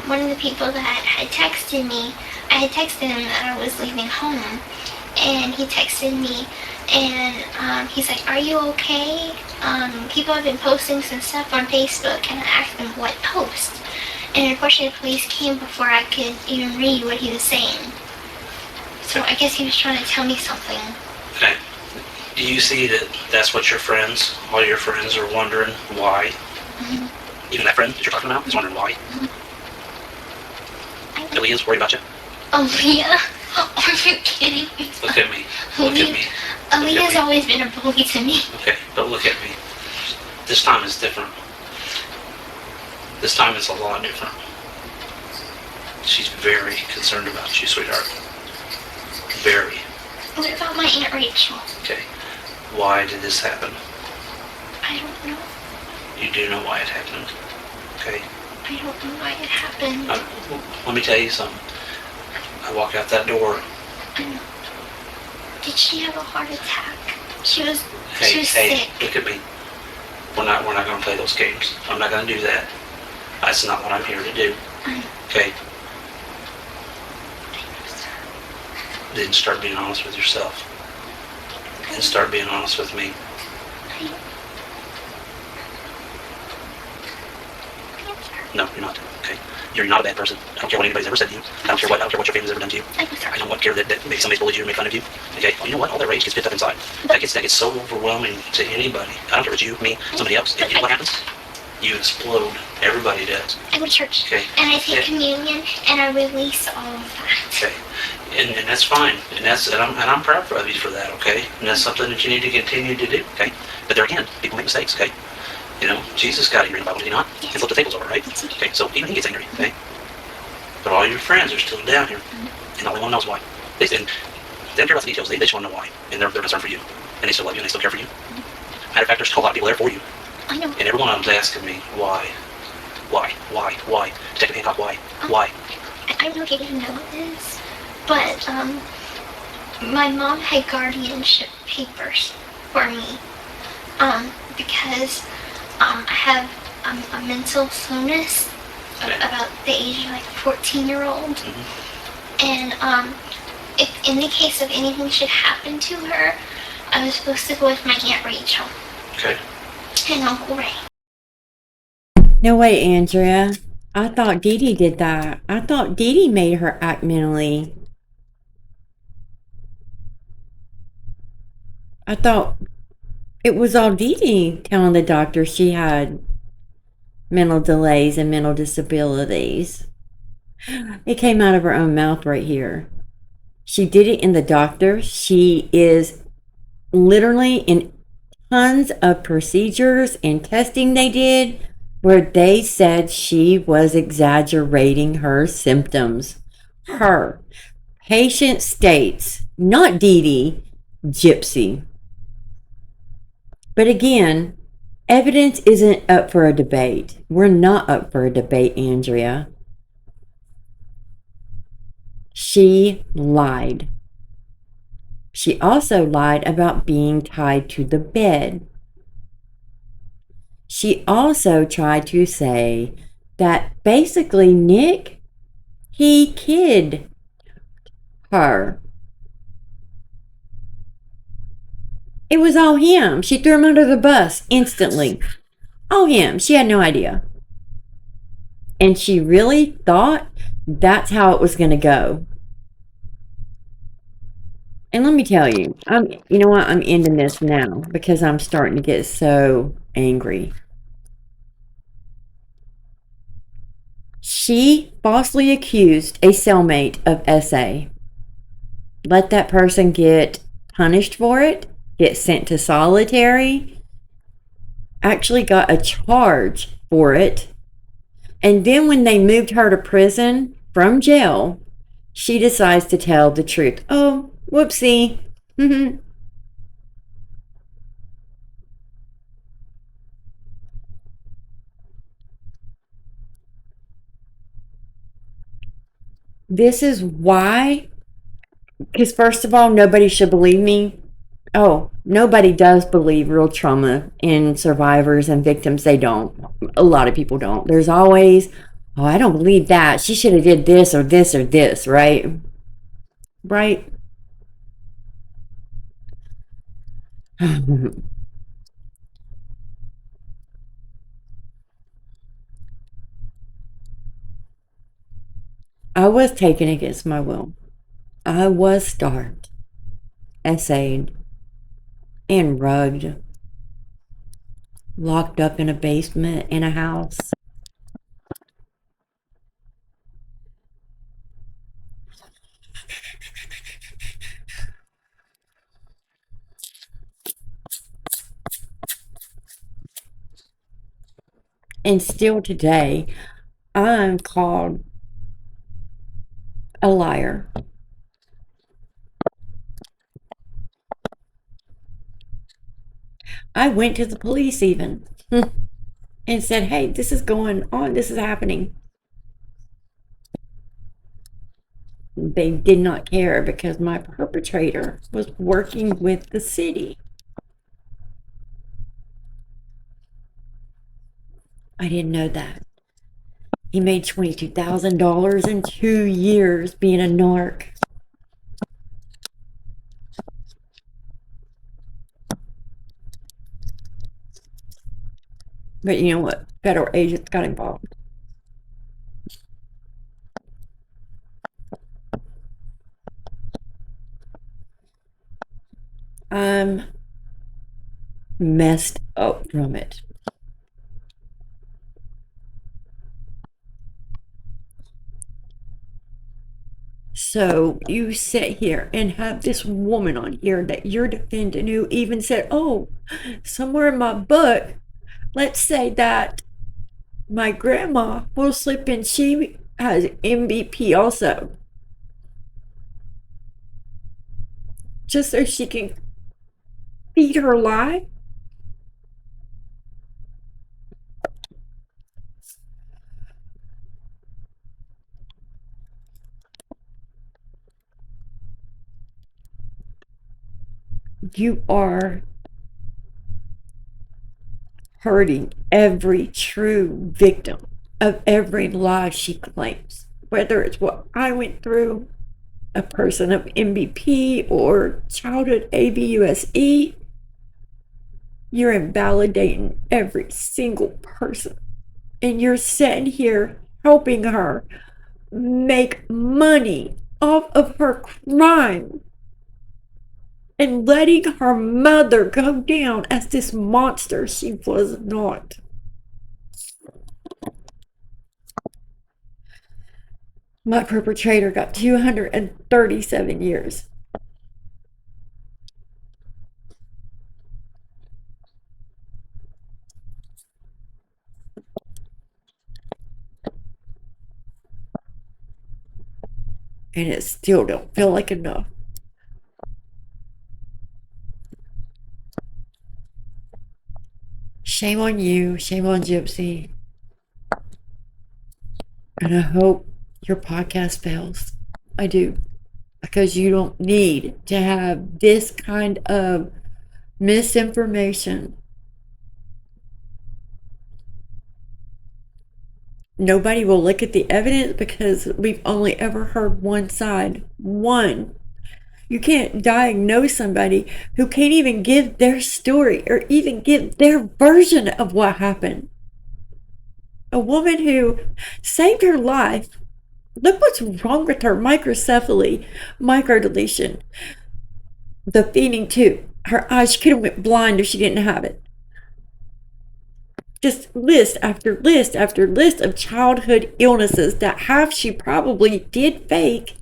one of the people that had texted me, I had texted him that I was leaving home, and he texted me, and he's like, "Are you okay? People have been posting some stuff on Facebook," and I asked him what post, and unfortunately the police came before I could even read what he was saying. So I guess he was trying to tell me something. Okay. Do you see that that's what all your friends are wondering why? Even that friend that you're talking about is wondering why? Aaliyah's worried about you? Aaliyah? Are you kidding me? Look at me. Look at me. Aaliyah's always been a bully to me. Okay, but look at me. This time is different. This time it's a lot different. She's very concerned about you, sweetheart. Very. What about my Aunt Rachel? Okay. Why did this happen? I don't know. You do know why it happened. Okay. I don't know why it happened. Let me tell you something. I walk out that door. Did she have a heart attack? She was Hey, sick. look at me. We're not going to play those games. I'm not going to do that. That's not what I'm here to do. Okay. Then start being honest with yourself. And start being honest with me. No, you're not. Okay. You're not a bad person. I don't care what anybody's ever said to you. I don't care what your family's ever done to you. I don't care that maybe somebody's bullied you or made fun of you. Okay. Well, you know what? All that rage gets picked up inside. That gets so overwhelming to anybody. I don't care if it's you, me, somebody else. And you know what happens? You explode. Everybody does. I go to church. Okay. And I take communion and I release all of that. Okay. And that's fine. And I'm proud of you for that, okay? And that's something that you need to continue to do, okay? But there again, people make mistakes, okay? You know, Jesus got angry in the Bible, did he not? He flipped the tables over, right? Okay, so even he gets angry, okay? But all your friends are still down here, and the only one knows why. They don't care about the details, they just want to know why. And they're concerned for you. And they still love you and they still care for you. Matter of fact, there's a whole lot of people there for you. I know. And every one of them's asking me, why? Detective Hancock, why? Why? I don't know if you even know this, but my mom had guardianship papers for me because I have a mental slowness about the age of like 14-year-old. And if in the case of anything should happen to her, I was supposed to go with my Aunt Rachel Okay. and Uncle Ray. No way, Andrea. I thought Dee Dee did that. I thought Dee Dee made her act mentally. I thought it was all Dee Dee telling the doctor she had mental delays and mental disabilities. It came out of her own mouth right here. She did it in the doctor. She is literally in tons of procedures and testing they did where they said she was exaggerating her symptoms. Her patient states, not Dee Dee, Gypsy. But again, evidence isn't up for a debate. We're not up for a debate, Andrea. She lied. She also lied about being tied to the bed. She also tried to say that basically Nick, he kid her. It was all him. She threw him under the bus instantly. All him. She had no idea. And she really thought that's how it was going to go. And let me tell you, you know what? I'm ending this now because I'm starting to get so angry. She falsely accused a cellmate of SA. Let that person get punished for it, get sent to solitary, actually got a charge for it. And then when they moved her to prison from jail, she decides to tell the truth. Oh, whoopsie. This is why, because first of all, nobody should believe me. Oh, nobody does believe real trauma in survivors and victims. They don't. A lot of people don't. There's always, oh, I don't believe that. She should have did this or this or this, right? Right? I was taken against my will. I was starved, essayed, and rugged, locked up in a basement in a house. And still today, I'm called a liar. I went to the police even and said, hey, this is going on. This is happening. They did not care because my perpetrator was working with the city. I didn't know that. He made $22,000 in 2 years being a narc. But you know what? Federal agents got involved. I'm messed up from it. So you sit here and have this woman on here that you're defending who even said, oh, somewhere in my book, let's say that my grandma will slip in. She has MVP also. Just so she can feed her lie. You are hurting every true victim of every lie she claims, whether it's what I went through, a person of MVP or childhood ABUSE. You're invalidating every single person And you're sitting here helping her make money off of her crime and letting her mother go down as this monster she was not. My perpetrator got 237 years. And it still don't feel like enough. Shame on you. Shame on Gypsy. And I hope your podcast fails. I do. Because you don't need to have this kind of misinformation. Nobody will look at the evidence because we've only ever heard one side. One. You can't diagnose somebody who can't even give their story or even give their version of what happened. A woman who saved her life. Look what's wrong with her. Microcephaly, microdeletion, the feeding tube. Her eyes, she could have went blind if she didn't have it. Just list after list after list of childhood illnesses that half she probably did fake.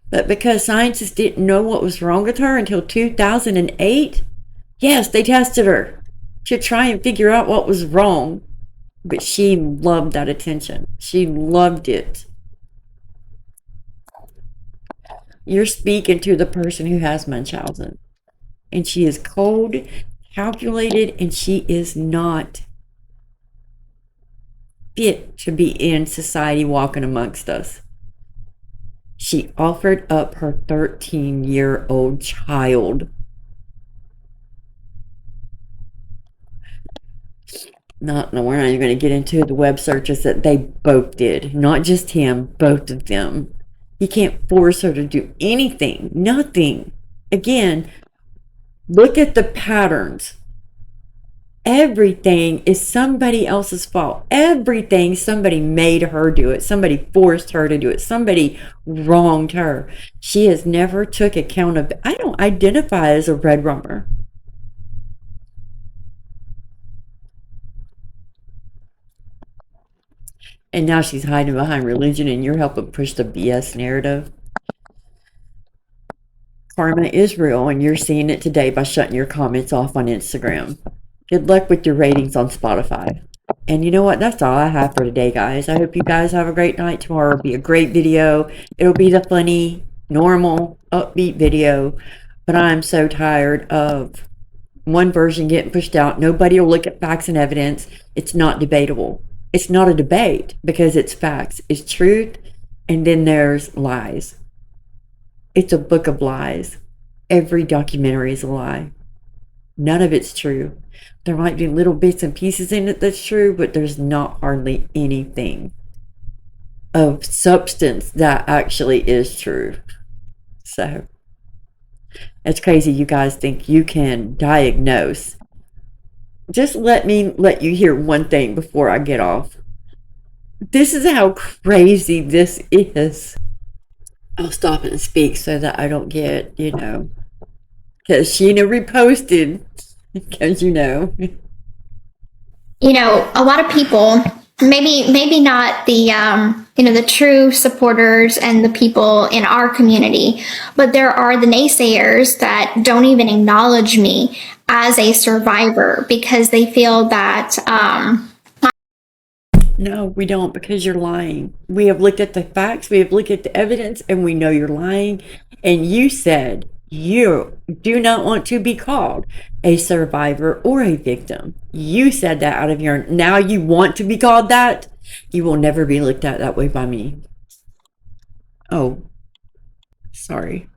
But because scientists didn't know what was wrong with her until 2008, yes, they tested her to try and figure out what was wrong. But she loved that attention. She loved it. You're speaking to the person who has Munchausen. And she is cold, calculated, and she is not fit to be in society walking amongst us. She offered up her 13-year-old child. We're not even going to get into the web searches that they both did. Not just him, both of them. You can't force her to do anything. Nothing. Again, look at the patterns. Everything is somebody else's fault. Everything, somebody made her do it. Somebody forced her to do it. Somebody wronged her. She has never took accountability. I don't identify as a red rummer. And now she's hiding behind religion and you're helping push the BS narrative. Karma is real and you're seeing it today by shutting your comments off on Instagram. Good luck with your ratings on Spotify. And you know what? That's all I have for today, guys. I hope you guys have a great night. Tomorrow will be a great video. It'll be the funny, normal, upbeat video. But I'm so tired of one version getting pushed out. Nobody will look at facts and evidence. It's not debatable. It's not a debate because it's facts. It's truth. And then there's lies. It's a book of lies. Every documentary is a lie. None of it's true. There might be little bits and pieces in it that's true, but there's not hardly anything of substance that actually is true. So, it's crazy you guys think you can diagnose. Just let me let you hear one thing before I get off. This is how crazy this is. I'll stop and speak so that I don't get, because Sheena reposted. Because a lot of people, maybe not the the true supporters and the people in our community, but there are the naysayers that don't even acknowledge me as a survivor because they feel that no, we don't, because you're lying. We have looked at the facts, we have looked at the evidence, and we know you're lying. And you said you do not want to be called a survivor or a victim. You said that out of your... Now you want to be called that? You will never be looked at that way by me. Oh, sorry.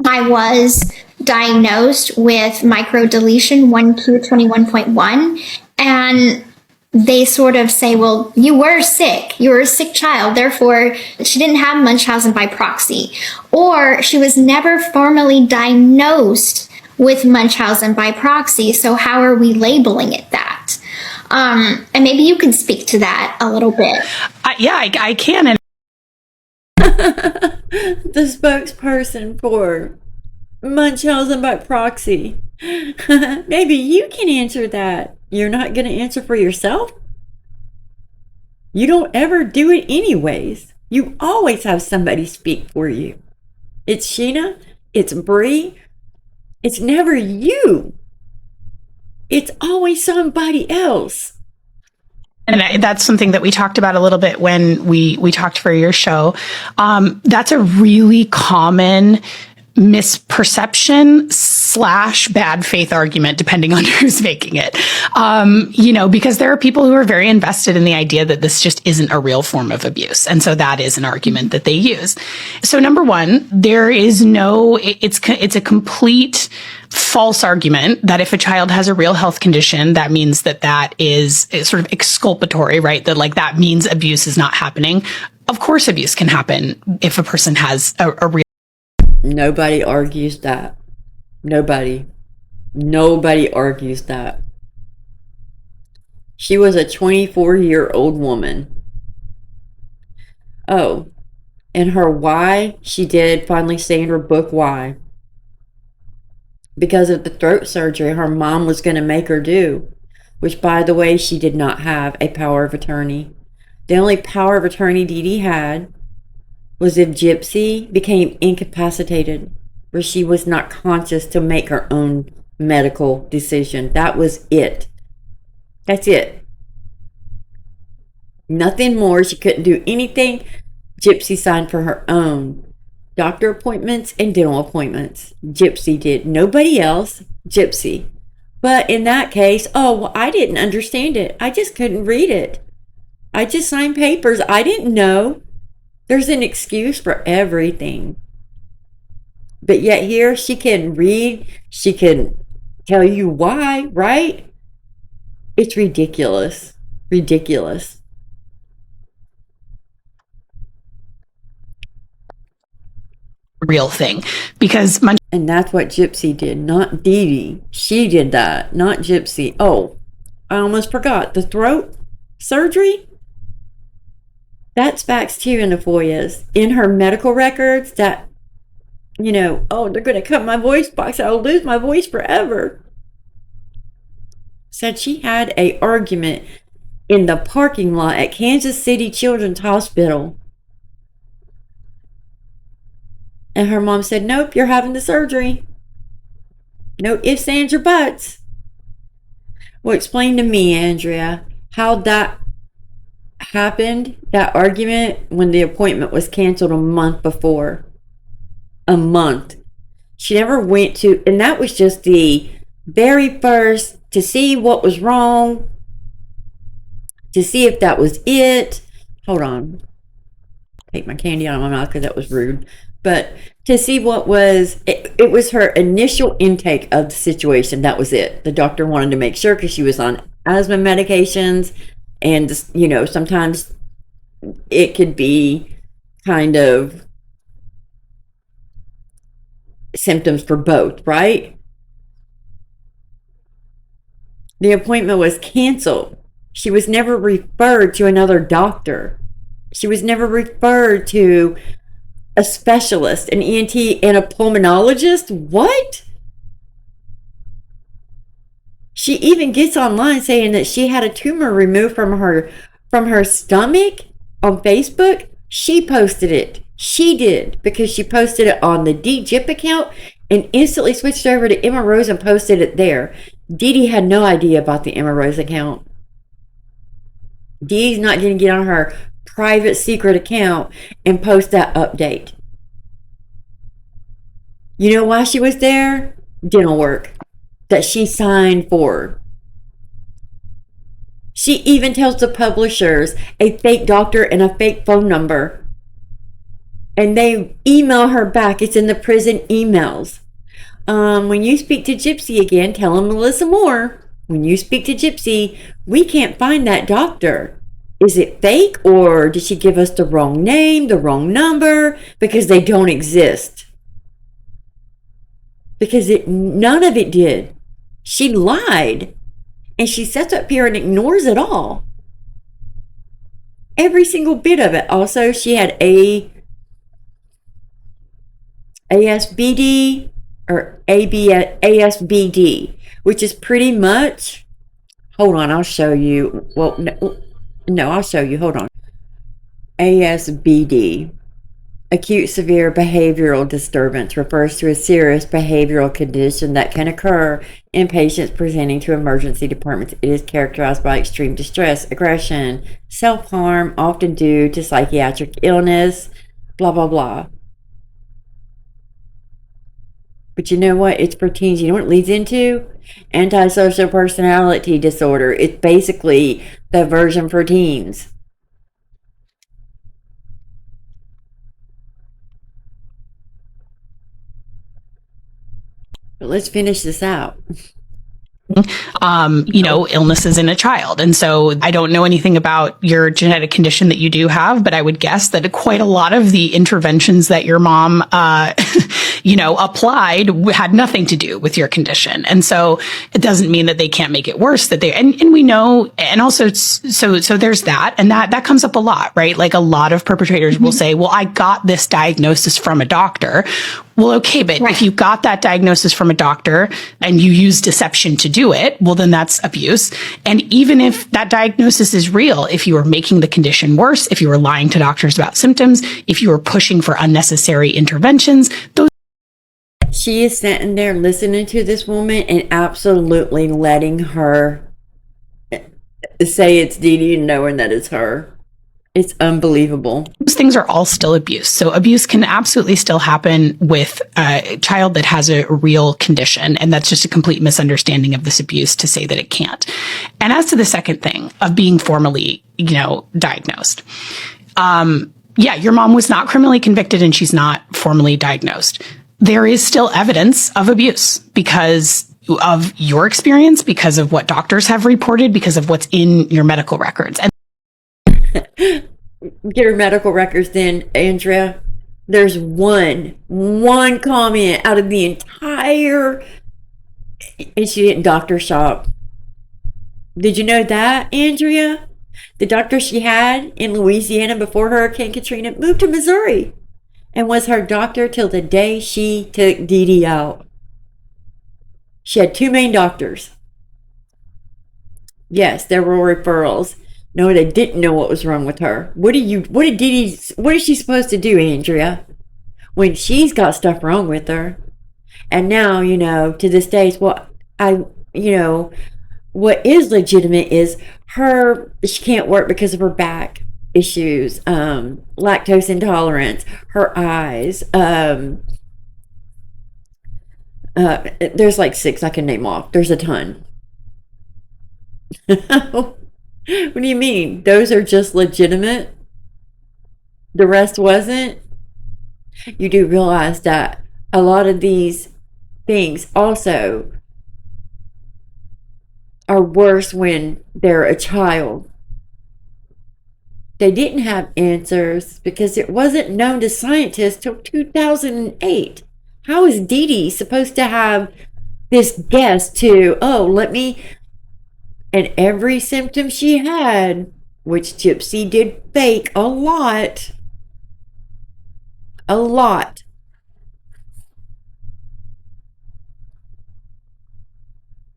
I was diagnosed with microdeletion 1Q21.1, and they sort of say, well, you were sick. You were a sick child. Therefore, she didn't have Munchausen by proxy. Or she was never formally diagnosed with Munchausen by proxy. So how are we labeling it that? And maybe you can speak to that a little bit. I can. And The spokesperson for Munchausen by proxy. Maybe you can answer that. You're not going to answer for yourself? You don't ever do it anyways. You always have somebody speak for you. It's Sheena. It's Bree. It's never you. It's always somebody else. And that's something that we talked about a little bit when we talked for your show. That's a really common misperception / bad faith argument, depending on who's making it. Because there are people who are very invested in the idea that this just isn't a real form of abuse. And so that is an argument that they use. So number one, there is it's a complete false argument that if a child has a real health condition, that means that is sort of exculpatory, right? That means abuse is not happening. Of course, abuse can happen if a person has a real. Nobody argues that. Nobody argues that. She was a 24-year-old woman. Oh, and her why, she did finally say in her book why. Because of the throat surgery her mom was going to make her do, which, by the way, she did not have a power of attorney. The only power of attorney Dee Dee had was if Gypsy became incapacitated, where she was not conscious to make her own medical decision. That was it. That's it. Nothing more. She couldn't do anything. Gypsy signed for her own doctor appointments and dental appointments. Gypsy did. Nobody else. Gypsy. But in that case, I didn't understand it. I just couldn't read it. I just signed papers. I didn't know. There's an excuse for everything. But yet here she can read. She can tell you why, right? It's ridiculous. Ridiculous. Real thing, because and that's what Gypsy did, not Dee Dee. She did that, not Gypsy. Oh, I almost forgot. The throat surgery? That's facts too in the FOIAs. In her medical records that, they're going to cut my voice box. I'll lose my voice forever. Said she had an argument in the parking lot at Kansas City Children's Hospital. And her mom said, nope, you're having the surgery. No ifs, ands, or buts. Well, explain to me, Andrea, how that happened, that argument, when the appointment was canceled a month before. A month. She never went to, and that was just the very first, to see what was wrong, to see if that was it. Hold on. Take my candy out of my mouth because that was rude. But to see what was, it was her initial intake of the situation. That was it. The doctor wanted to make sure because she was on asthma medications. And, sometimes it could be kind of symptoms for both, right? The appointment was canceled. She was never referred to another doctor. She was never referred to a specialist, an ENT, and a pulmonologist. What? She even gets online saying that she had a tumor removed from her stomach on Facebook. She posted it. She did, because she posted it on the DGIP account and instantly switched over to Emma Rose and posted it there. Dee Dee had no idea about the Emma Rose account. Dee Dee's not going to get on her private secret account and post that update. You know why she was there? Dental work that she signed for. She even tells the publishers a fake doctor and a fake phone number. And they email her back. It's in the prison emails. When you speak to Gypsy again, tell them Melissa Moore. When you speak to Gypsy, we can't find that doctor. Is it fake, or did she give us the wrong name, the wrong number? Because they don't exist. Because none of it did. She lied. And she sits up here and ignores it all. Every single bit of it. Also, she had ASBD or ASBD, which is pretty much, hold on, I'll show you. Well, no, I'll show you. Hold on. ASBD, acute severe behavioral disturbance, refers to a serious behavioral condition that can occur in patients presenting to emergency departments. It is characterized by extreme distress, aggression, self-harm, often due to psychiatric illness, blah, blah, blah. But you know what? It's for teens. You know what it leads into? Antisocial personality disorder. It's basically the version for teens. But let's finish this out. Illnesses in a child. And so I don't know anything about your genetic condition that you do have, but I would guess that quite a lot of the interventions that your mom, applied had nothing to do with your condition. And so it doesn't mean that they can't make it worse, that and we know, and also, so there's that, and that comes up a lot, right? Like a lot of perpetrators will say, well, I got this diagnosis from a doctor. Well, okay, but if you got that diagnosis from a doctor and you use deception to do it, well, then that's abuse. And even if that diagnosis is real, if you are making the condition worse, if you are lying to doctors about symptoms, if you are pushing for unnecessary interventions, those. She is sitting there listening to this woman and absolutely letting her say it's Dee Dee and knowing that it's her. It's unbelievable. Those things are all still abuse. So abuse can absolutely still happen with a child that has a real condition. And that's just a complete misunderstanding of this abuse to say that it can't. And as to the second thing of being formally, diagnosed. Your mom was not criminally convicted and she's not formally diagnosed. There is still evidence of abuse because of your experience, because of what doctors have reported, because of what's in your medical records. And get her medical records then, Andrea. There's one comment out of the entire, and she didn't doctor shop. Did you know that, Andrea? The doctor she had in Louisiana before Hurricane Katrina moved to Missouri and was her doctor till the day she took Dee Dee out. She had two main doctors. Yes, there were referrals. No, they didn't know what was wrong with her. What is she supposed to do, Andrea? When she's got stuff wrong with her. And now, to this day, what is legitimate is she can't work because of her back issues, lactose intolerance, her eyes, there's like 6 I can name off. There's a ton. What do you mean? Those are just legitimate? The rest wasn't? You do realize that a lot of these things also are worse when they're a child. They didn't have answers because it wasn't known to scientists till 2008. How is Dee Dee supposed to have this guess to, and every symptom she had, which Gypsy did fake a lot.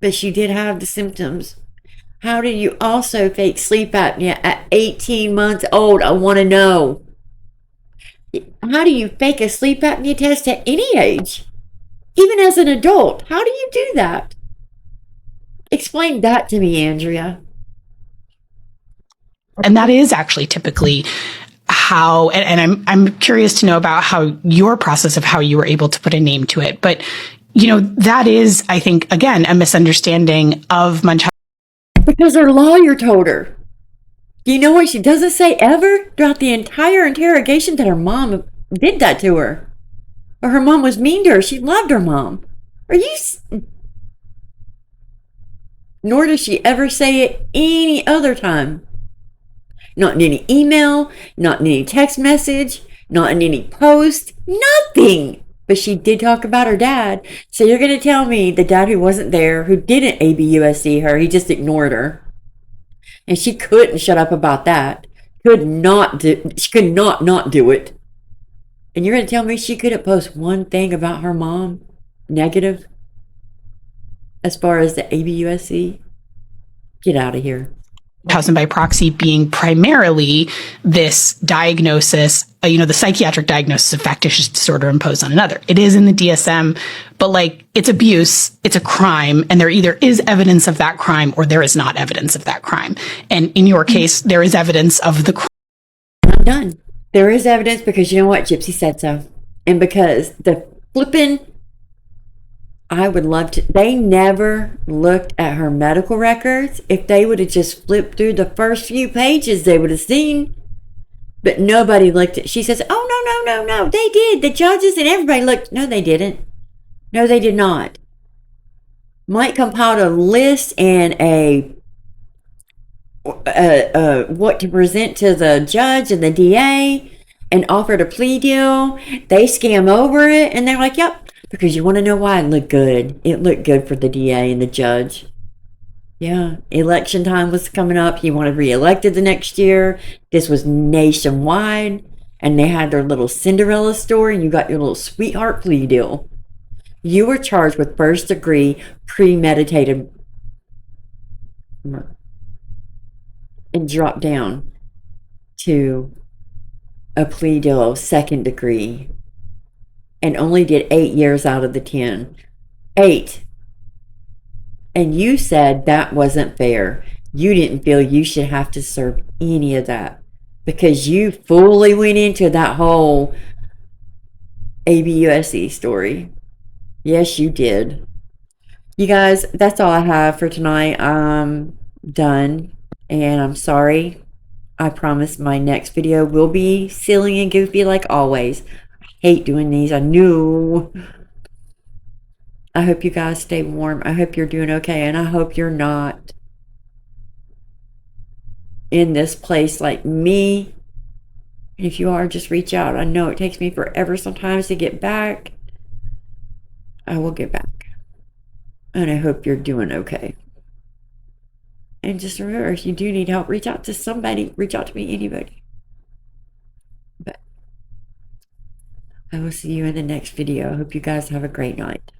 But she did have the symptoms. How did you also fake sleep apnea at 18 months old? I want to know. How do you fake a sleep apnea test at any age? Even as an adult, how do you do that? Explain that to me, Andrea. And that is actually typically how, and I'm curious to know about how your process of how you were able to put a name to it. But, that is, I think, again, a misunderstanding of Munchausen. Because her lawyer told her. Do you know what she doesn't say ever throughout the entire interrogation? That her mom did that to her. Or her mom was mean to her. She loved her mom. Nor does she ever say it any other time. Not in any email, not in any text message, not in any post, nothing. But she did talk about her dad. So you're going to tell me the dad who wasn't there, who didn't ABUSC her, he just ignored her. And she couldn't shut up about that. She could not not do it. And you're going to tell me she couldn't post one thing about her mom negative as far as the ABUSC? Get out of here. Housing by proxy being primarily this diagnosis, the psychiatric diagnosis of factitious disorder imposed on another. It is in the DSM, but like it's abuse, it's a crime, and there either is evidence of that crime or there is not evidence of that crime. And in your case, there is evidence of the crime. I'm done. There is evidence because you know what? Gypsy said so. And because the flipping, I would love to. They never looked at her medical records. If they would have just flipped through the first few pages, they would have seen. But nobody looked at. She says, "Oh no! They did. The judges and everybody looked. No, they didn't. No, they did not." Mike compiled a list and a what to present to the judge and the DA, and offered a plea deal. They skim over it, and they're like, "Yep." Because you want to know why it looked good. It looked good for the DA and the judge. Yeah, election time was coming up. He wanted reelected the next year. This was nationwide. And they had their little Cinderella story. And you got your little sweetheart plea deal. You were charged with first degree premeditated murder. And dropped down to a plea deal of second degree. And only did 8 years out of the 10. 8. And you said that wasn't fair. You didn't feel you should have to serve any of that. Because you fully went into that whole ABUSC story. Yes, you did. You guys, that's all I have for tonight. I'm done. And I'm sorry. I promise my next video will be silly and goofy like always. Hate doing these. I knew. I hope you guys stay warm. I hope you're doing okay, and I hope you're not in this place like me. And if you are, just reach out. I know it takes me forever sometimes to get back. I will get back, and I hope you're doing okay. And just remember, if you do need help, reach out to somebody. Reach out to me, anybody. But I will see you in the next video. I hope you guys have a great night.